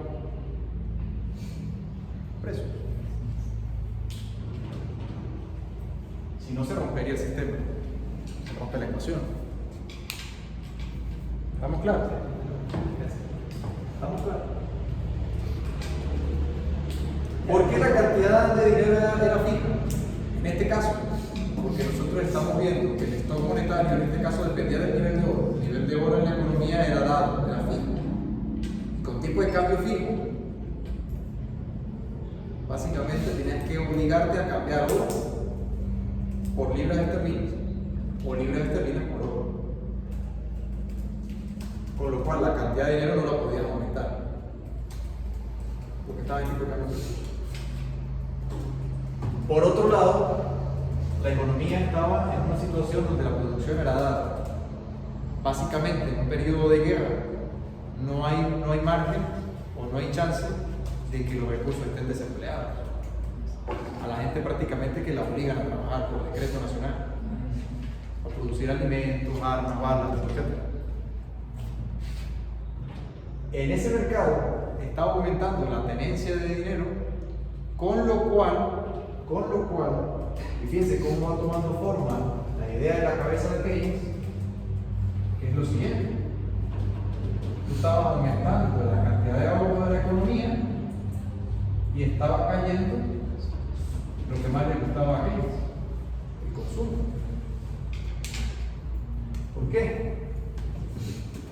Precios. Si no, se rompería el sistema, se rompe la ecuación. ¿Estamos claros? ¿Estamos claros? ¿Por qué la cantidad de dinero era fija? En este caso, porque nosotros estamos viendo que el stock monetario en este caso dependía del nivel de oro. El nivel de oro en la economía era dado, era fijo. Y con tipo de cambio fijo, básicamente tenías que obligarte a cambiar oro por libras esterlinas o libras esterlinas por oro. Con lo cual la cantidad de dinero no la podías aumentar, porque estaba en tipo de cambio fijo. Por otro lado, la economía estaba en una situación donde la producción era dada. Básicamente, en un periodo de guerra, no hay margen o no hay chance de que los recursos estén desempleados. A la gente prácticamente que la obligan a trabajar por decreto nacional, a producir alimentos, armas, balas, etc. En ese mercado estaba aumentando la tenencia de dinero, con lo cual, y fíjense cómo va tomando forma la idea de la cabeza de Keynes, que es lo siguiente: tú estabas aumentando la cantidad de ahorro de la economía y estaba cayendo lo que más le gustaba a Keynes, el consumo. ¿Por qué?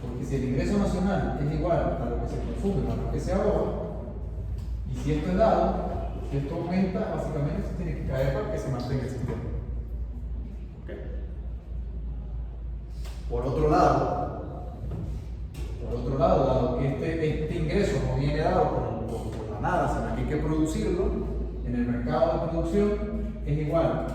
Porque si el ingreso nacional es igual a lo que se consume más lo que se ahorra, y si esto es dado, si esto aumenta, básicamente se tiene que caer para que se mantenga el sistema. ¿Okay? Por otro lado, dado que este ingreso no viene dado por la nada, sino que hay que producirlo, en el mercado de producción es igual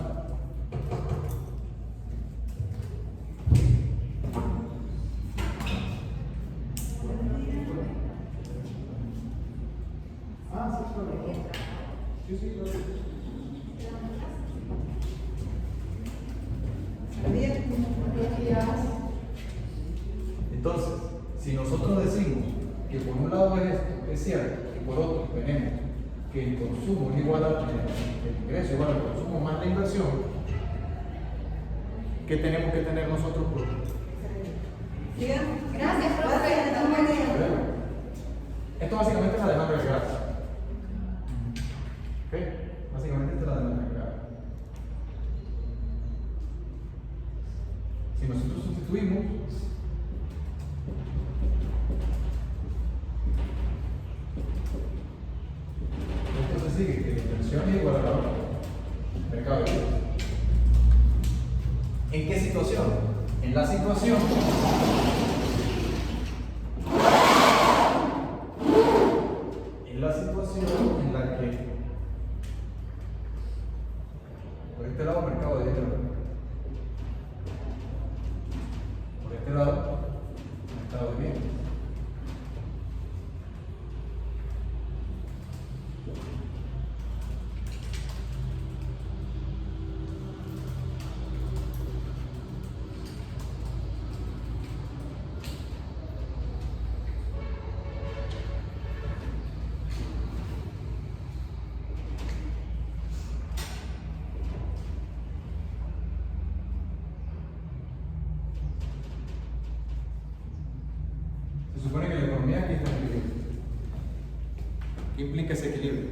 Entonces, si nosotros decimos que por un lado es cierto y por otro tenemos que el consumo es igual el ingreso igual al consumo más la inversión, ¿qué tenemos que tener nosotros por? Gracias, profe. Esto básicamente es la demanda de gracia. ¿Ok? Básicamente esta es la demanda de gracia. Si nosotros sustituimos esto se sigue que la inversión es igual a la hora. Mercado de bienes. ¿En qué situación? En la situación ¿Qué implica ese equilibrio?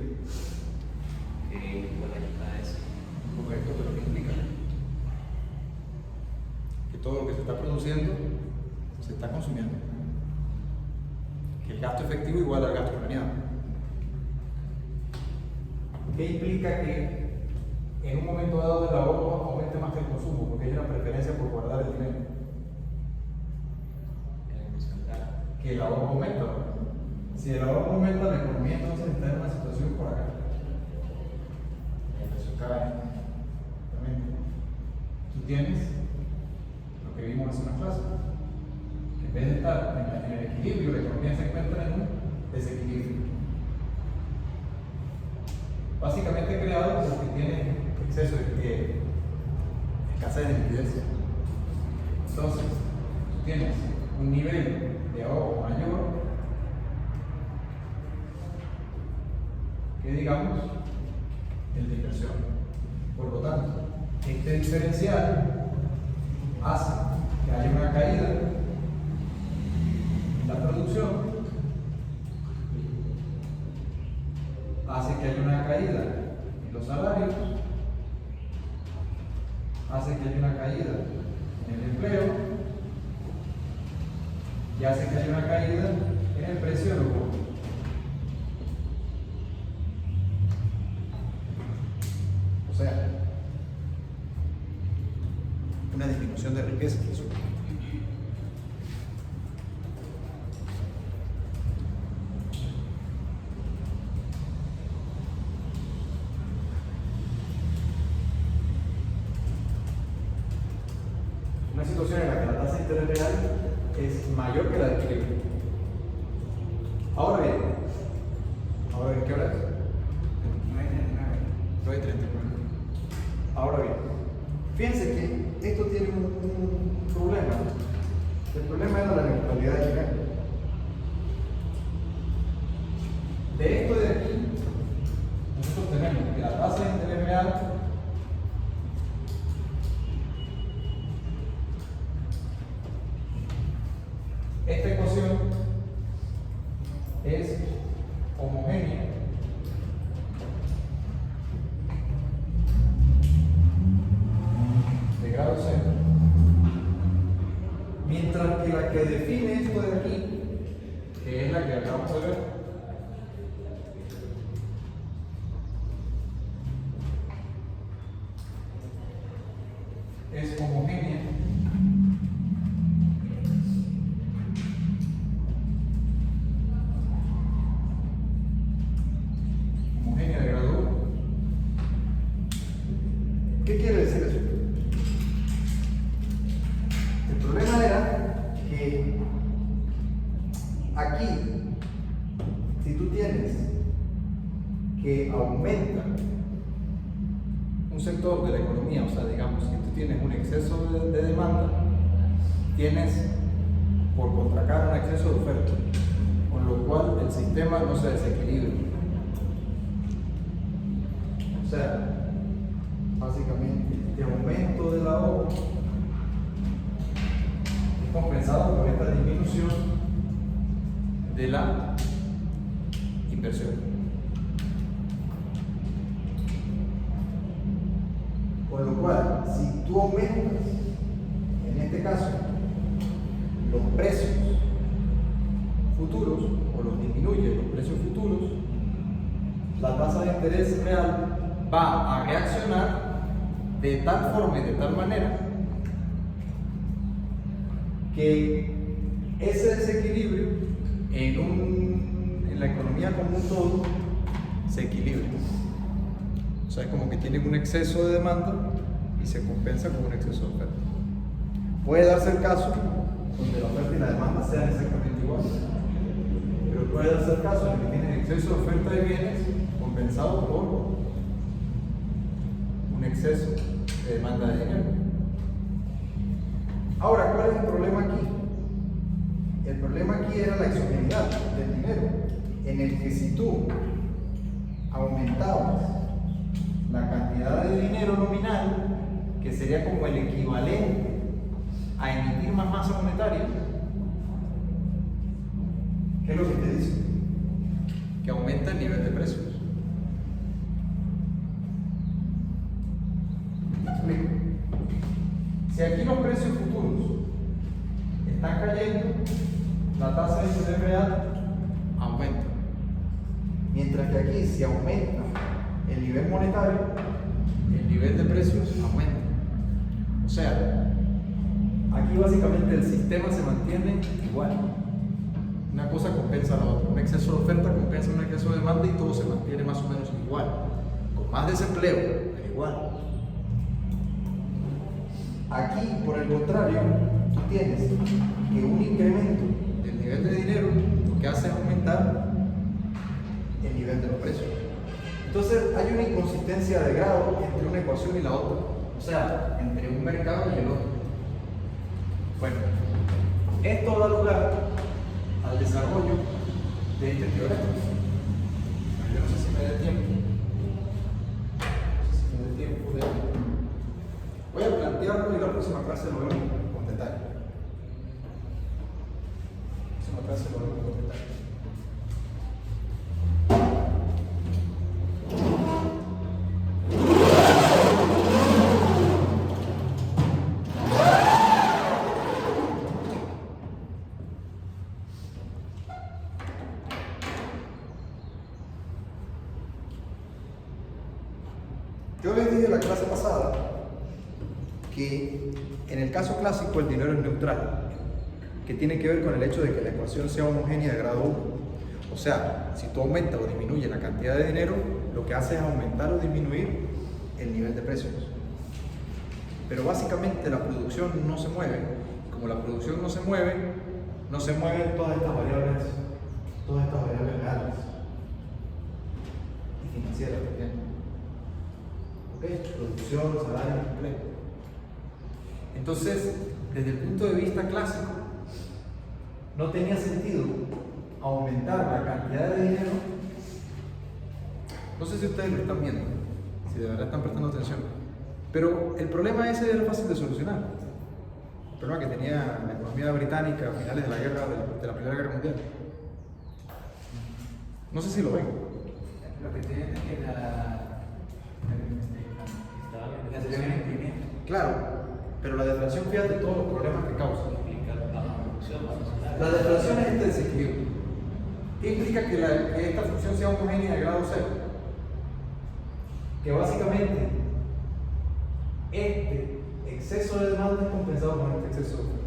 Que correcta es. Correcto, pero ¿qué implica? Que todo lo que se está produciendo se está consumiendo. Que el gasto efectivo igual al gasto planeado. ¿Qué implica que en un momento dado el ahorro aumente más que el consumo? Porque hay una preferencia por guardar el dinero. Que el ahorro aumenta. Si el ahorro aumenta, la economía entonces está en una situación por acá. El precio cae. Tú tienes lo que vimos hace una clase. Que en vez de estar en el equilibrio, la economía se encuentra en un desequilibrio. Básicamente creado porque tiene exceso de escasez de liquidez. Entonces, tú tienes un nivel de ahorro mayor que, digamos, el de inversión. Por lo tanto, este diferencial hace que haya una caída en la producción, hace que haya una caída en los salarios, hace que haya una caída en el empleo y hace que haya una caída en el precio de los bonos. O sea, una disminución de riqueza. Una situación en la que la tasa de interés real es mayor que la de equilibrio. Ahora bien, ¿qué hora es? 9:39. Ahora bien, fíjense que esto tiene un problema. El problema era la neutralidad de dinero. De esto de aquí, nosotros tenemos que la tasa de interés real esta ecuación es homogénea de grado cero, mientras que la que define esto de aquí, que es la que acabamos de ver, es homogénea de grado 1. ¿Qué quiere decir eso? El problema era que aquí, si tú tienes que aumenta un sector de la economía, o sea, digamos, si tú tienes un exceso de demanda, tienes por contracar un exceso de oferta, con lo cual el sistema no se desequilibra. O sea, básicamente, este aumento del ahorro es compensado por esta disminución de la inversión. Con lo cual, si tú aumentas, en este caso, los precios futuros o los disminuyes los precios futuros, la tasa de interés real va a reaccionar de tal forma y de tal manera que ese desequilibrio en la economía como un todo se equilibra. O sea, es como que tienen un exceso de demanda y se compensa con un exceso de oferta. Puede darse el caso donde la oferta y la demanda sean exactamente iguales, pero puede darse el caso en el que tienen exceso de oferta de bienes compensado por un exceso de demanda de dinero. Ahora, ¿cuál es el problema aquí? El problema aquí era la exogeneidad del dinero, en el que si tú aumentabas la cantidad de dinero nominal, que sería como el equivalente a emitir más masa monetaria, ¿qué es lo que te dice? Que aumenta aumenta el nivel de precios. ¿Me explico? Si aquí los precios futuros están cayendo, la tasa de interés real aumenta. Mientras que aquí, si aumenta el nivel monetario, el nivel de precios aumenta. O sea, aquí básicamente el sistema se mantiene igual. Una cosa compensa a la otra. Un exceso de oferta compensa un exceso de demanda y todo se mantiene más o menos igual. Con más desempleo, pero igual. Aquí, por el contrario, tú tienes que un incremento del nivel de dinero lo que hace es aumentar el nivel de los precios. Entonces hay una inconsistencia de grado entre una ecuación y la otra. O sea, entre un mercado y el otro. Bueno, esto da lugar al desarrollo de este teorema. Yo no sé si me dé tiempo. No sé si me dé tiempo de... Voy a plantearlo y la próxima clase lo vemos con detalle. La próxima clase lo vemos con detalle. Yo les dije en la clase pasada que en el caso clásico el dinero es neutral, que tiene que ver con el hecho de que la ecuación sea homogénea de grado 1. O sea, si tú aumentas o disminuyes la cantidad de dinero, lo que hace es aumentar o disminuir el nivel de precios. Pero básicamente la producción no se mueve. Como la producción no se mueven todas estas variables reales y financieras también. Producción, salario, empleo. Entonces, desde el punto de vista clásico, no tenía sentido aumentar la cantidad de dinero. No sé si ustedes lo están viendo, si de verdad están prestando atención, pero el problema ese era fácil de solucionar. El problema que tenía la economía británica a finales de la Primera Guerra Mundial. No sé si lo ven. Lo que tiene es que la deflación es imprimir. Claro, pero la deflación, fíjate todos los problemas que causa. La deflación es este desequilibrio. ¿Qué implica que esta función sea homogénea de grado 0? Que básicamente este exceso de demanda es compensado por este exceso de oferta.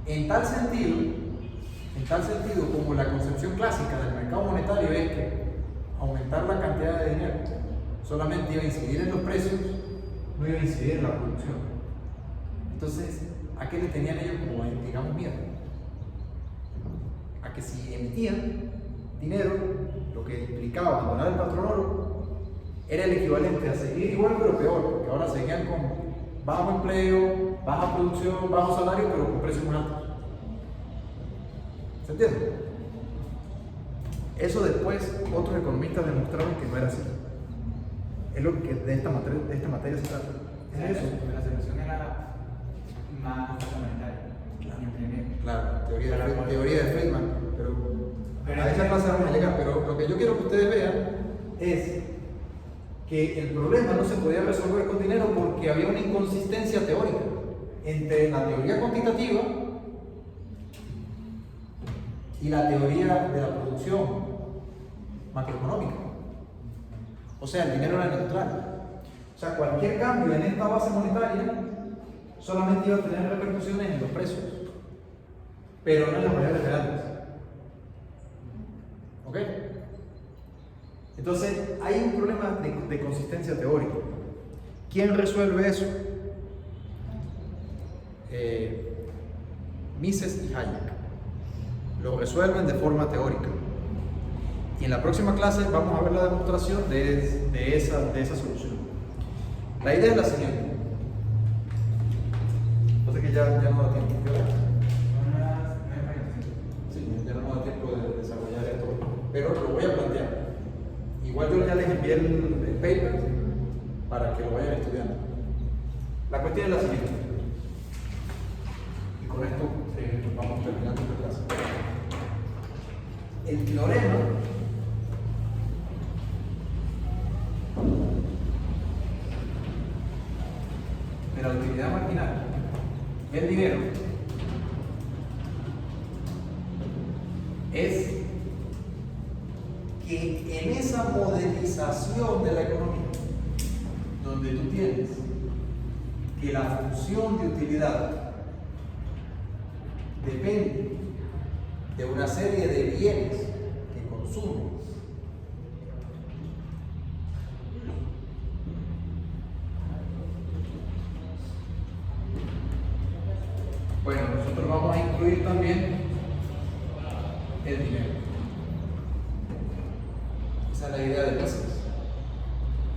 En tal sentido, como la concepción clásica del mercado monetario es que aumentar la cantidad de dinero solamente iba a incidir en los precios, no iba a incidir en la producción. Entonces, ¿a qué le tenían ellos como, digamos, miedo? A que si emitían dinero, lo que implicaba abandonar el patrón oro, era el equivalente a seguir igual pero peor, porque ahora seguían con bajo empleo, baja producción, bajo salario, pero con precios muy altos. ¿Se entiende? Eso después otros economistas demostraron que no era así. Es lo que de esta materia se trata. Es eso. La solución era más monetaria. Claro, teoría de Friedman, pero a esa clase vamos a llegar. Pero lo que yo quiero que ustedes vean es que el problema no se podía resolver con dinero porque había una inconsistencia teórica entre la teoría cuantitativa y la teoría de la producción macroeconómica. O sea, el dinero era neutral. O sea, cualquier cambio en esta base monetaria solamente iba a tener repercusiones en los precios, pero no en las variables reales. ¿Ok? Entonces, hay un problema de consistencia teórica. ¿Quién resuelve eso? Mises y Hayek. Lo resuelven de forma teórica. Y en la próxima clase vamos a ver la demostración de esa solución. La idea es la siguiente. Entonces que ya no da tiempo. Sí, ya no da tiempo de desarrollar esto, pero lo voy a plantear. Igual yo ya les envié el paper para que lo vayan estudiando. La cuestión es la siguiente. Y con esto vamos terminando esta clase. El teorema es que en esa modelización de la economía, donde tú tienes que la función de utilidad depende de una serie de bienes que consumen, bueno, nosotros vamos a incluir también el dinero. Esa es la idea de Mises.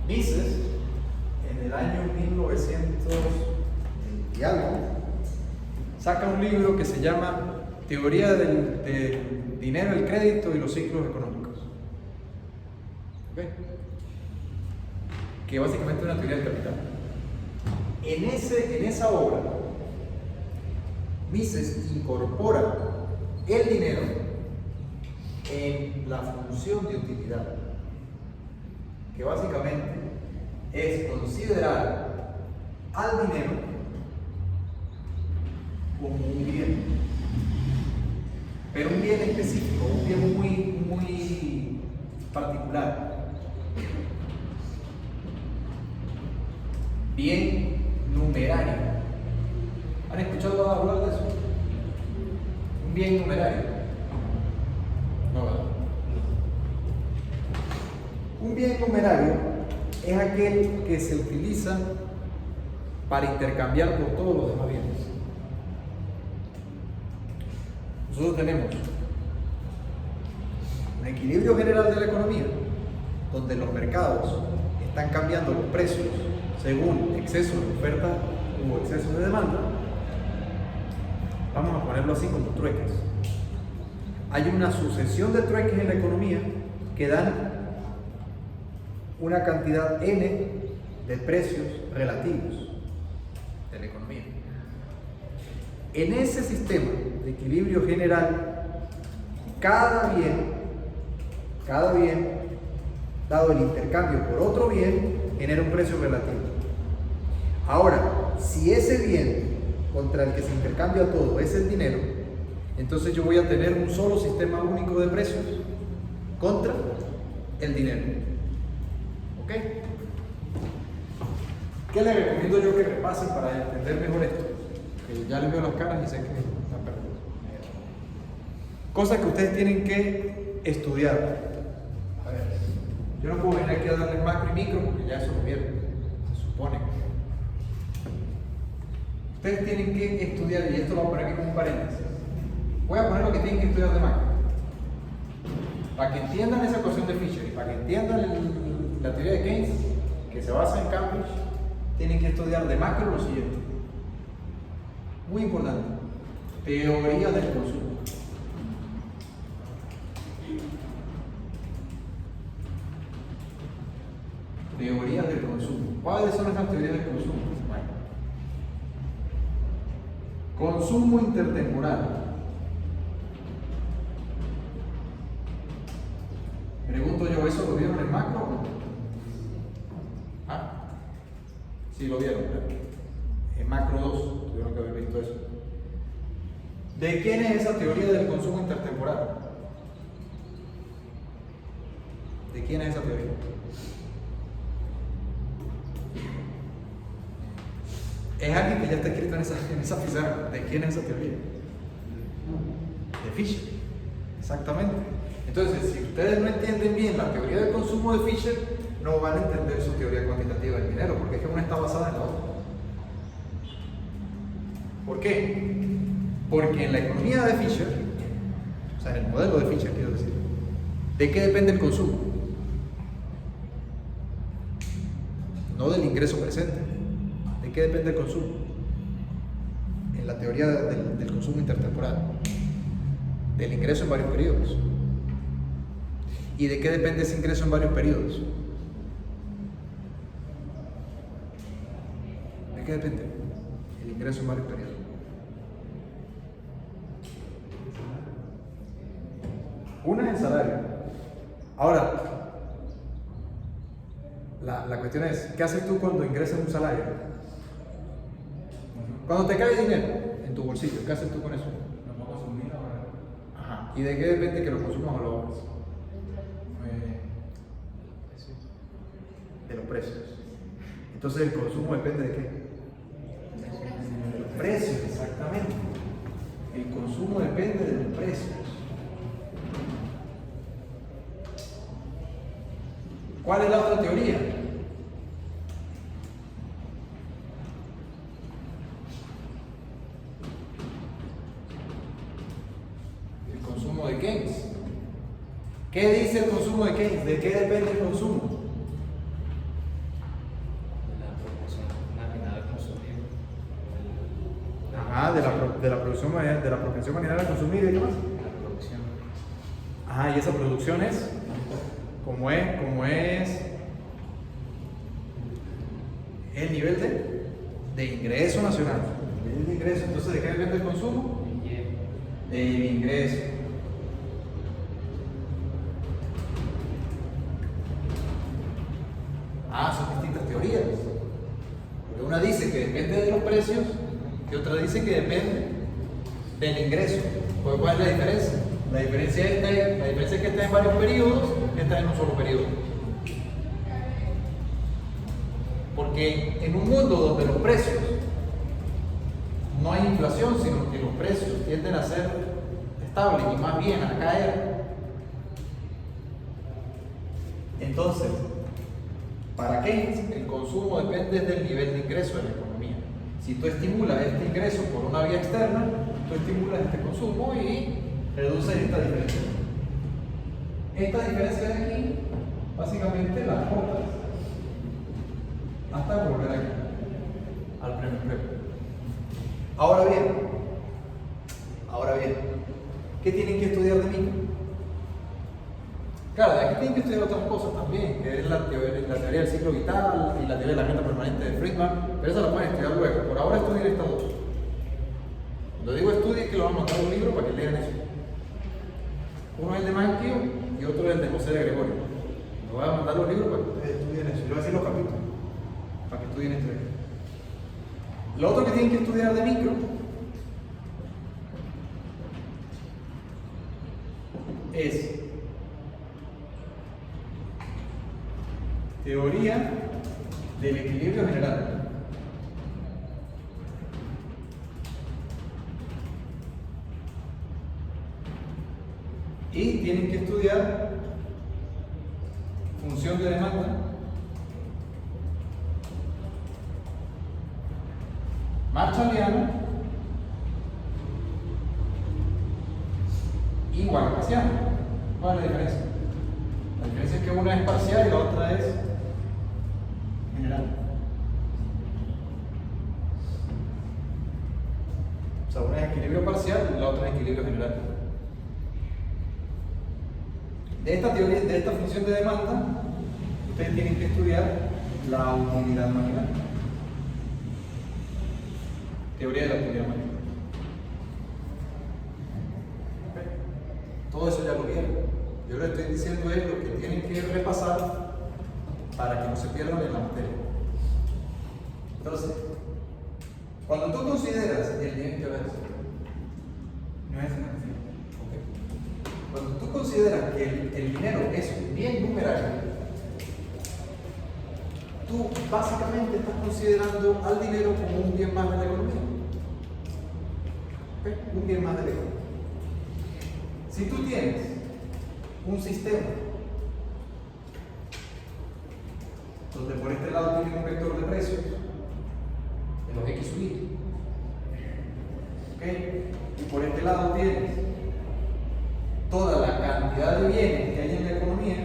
Mises, en el año 1900 y algo, saca un libro que se llama Teoría del dinero, el crédito y los ciclos económicos. ¿Okay? Que básicamente es una teoría del capital. En esa obra, Mises incorpora el dinero en la función de utilidad, que básicamente es considerar al dinero como un bien, pero un bien específico, un bien muy particular, bien numerario. ¿Han escuchado hablar de eso? Un bien numerario. No, ¿verdad? Un bien numerario es aquel que se utiliza para intercambiar por todos los demás bienes. Nosotros tenemos un equilibrio general de la economía, donde los mercados están cambiando los precios según exceso de oferta o exceso de demanda. Vamos a ponerlo así como trueques. Hay una sucesión de trueques en la economía que dan una cantidad N de precios relativos de la economía. En ese sistema de equilibrio general, cada bien, dado el intercambio por otro bien, genera un precio relativo. Ahora, si ese bien contra el que se intercambia todo es el dinero, entonces yo voy a tener un solo sistema único de precios contra el dinero. ¿Ok? ¿Qué les recomiendo yo que repasen para entender mejor esto? Que ya les veo las caras y sé que están perdidos. Cosas que ustedes tienen que estudiar. A ver, yo no puedo venir aquí a darles macro y micro porque ya eso lo vieron, se supone. Ustedes tienen que estudiar, y esto lo voy a poner aquí como un paréntesis. Voy a poner lo que tienen que estudiar de macro. Para que entiendan esa ecuación de Fisher y para que entiendan la teoría de Keynes, que se basa en Cambridge, tienen que estudiar de macro lo siguiente. Muy importante. Teoría del consumo. Teorías del consumo. ¿Cuáles son esas teorías del consumo? Bueno, consumo intertemporal. Pregunto yo, ¿eso lo vieron en macro o no? ¿Ah? Sí lo vieron, ¿verdad? En macro 2, tuvieron que haber visto eso. ¿De quién es esa teoría del consumo intertemporal? ¿De quién es esa teoría? Es alguien que ya está escrito en esa pizarra. ¿De quién es esa teoría? De Fisher. Exactamente. Entonces, si ustedes no entienden bien la teoría del consumo de Fisher, no van a entender su teoría cuantitativa del dinero, porque es que una está basada en la otra. ¿Por qué? Porque en la economía de Fisher, o sea, en el modelo de Fisher, quiero decir, ¿de qué depende el consumo? No del ingreso presente. ¿De qué depende el consumo? En la teoría del consumo intertemporal, del ingreso en varios periodos. ¿Y de qué depende ese ingreso en varios periodos? ¿De qué depende el ingreso en varios periodos? Una es el salario. Ahora, la cuestión es, ¿qué haces tú cuando ingresas un salario? Cuando te cae dinero en tu bolsillo, ¿qué haces tú con eso? ¿Lo puedo consumir ahora? Ajá. ¿Y de qué depende que lo consumas o lo hagas? De los precios. Entonces el consumo depende de qué? De los precios, exactamente. El consumo depende de los precios. ¿Cuál es la otra teoría? El consumo de Keynes. ¿Qué dice el consumo de Keynes? ¿De qué depende el consumo? De la producción, de la propensión marginal a consumir y qué más. La producción. Ajá, y esa producción es, ¿cómo es el nivel de ingreso nacional. El nivel de ingreso, entonces, ¿de qué depende el consumo? Del ingreso. Son distintas teorías. Porque una dice que depende de los precios y otra dice que depende del ingreso. Pues, ¿cuál es la diferencia? La diferencia es que está en varios periodos, está en un solo periodo. Porque en un mundo donde los precios no hay inflación, sino que los precios tienden a ser estables y más bien a caer, entonces, para Keynes, el consumo depende del nivel de ingreso de la economía. Si tú estimulas este ingreso por una vía externa, tú estimulas este consumo y reduces esta diferencia. Esta diferencia de aquí, básicamente la cortas hasta volver aquí, al primer empleo. Ahora bien, ¿qué tienen que estudiar de micro? Claro, de aquí tienen que estudiar otras cosas también, que es la teoría del ciclo vital y la teoría de la renta permanente de Friedman, pero eso lo pueden estudiar luego. Por ahora estudien estas dos. Cuando digo estudien, que lo van a mandar un libro para que lean eso. Uno es el de Manquio y otro es el de José de Gregorio. Me voy a mandar los libros para que ustedes estudien eso. Y le voy a decir los capítulos, para que estudien esto. Lo otro que tienen que estudiar de micro es teoría del equilibrio general. Y tienen que estudiar función de demanda, Marshalliana y Walrasiana. ¿Cuál es la diferencia? La diferencia es que una es parcial y la otra es general. O sea, una es equilibrio parcial y la otra es equilibrio general. De esta teoría, de esta función de demanda, ustedes tienen que estudiar la utilidad marginal. Teoría de la utilidad marginal. Todo eso ya lo vieron. Yo les estoy diciendo es lo que tienen que repasar para que no se pierdan en la materia. Entonces, cuando tú consideras el bien que ves, No es una cuestión. cuando tú consideras que el dinero es un bien numerario, tú básicamente estás considerando al dinero como un bien más de la economía. ¿Okay? Un bien más de la economía. Si tú tienes un sistema donde por este lado tienes un vector de precios de los X sub Y, ¿okay? Y por este lado tienes toda la cantidad de bienes que hay en la economía,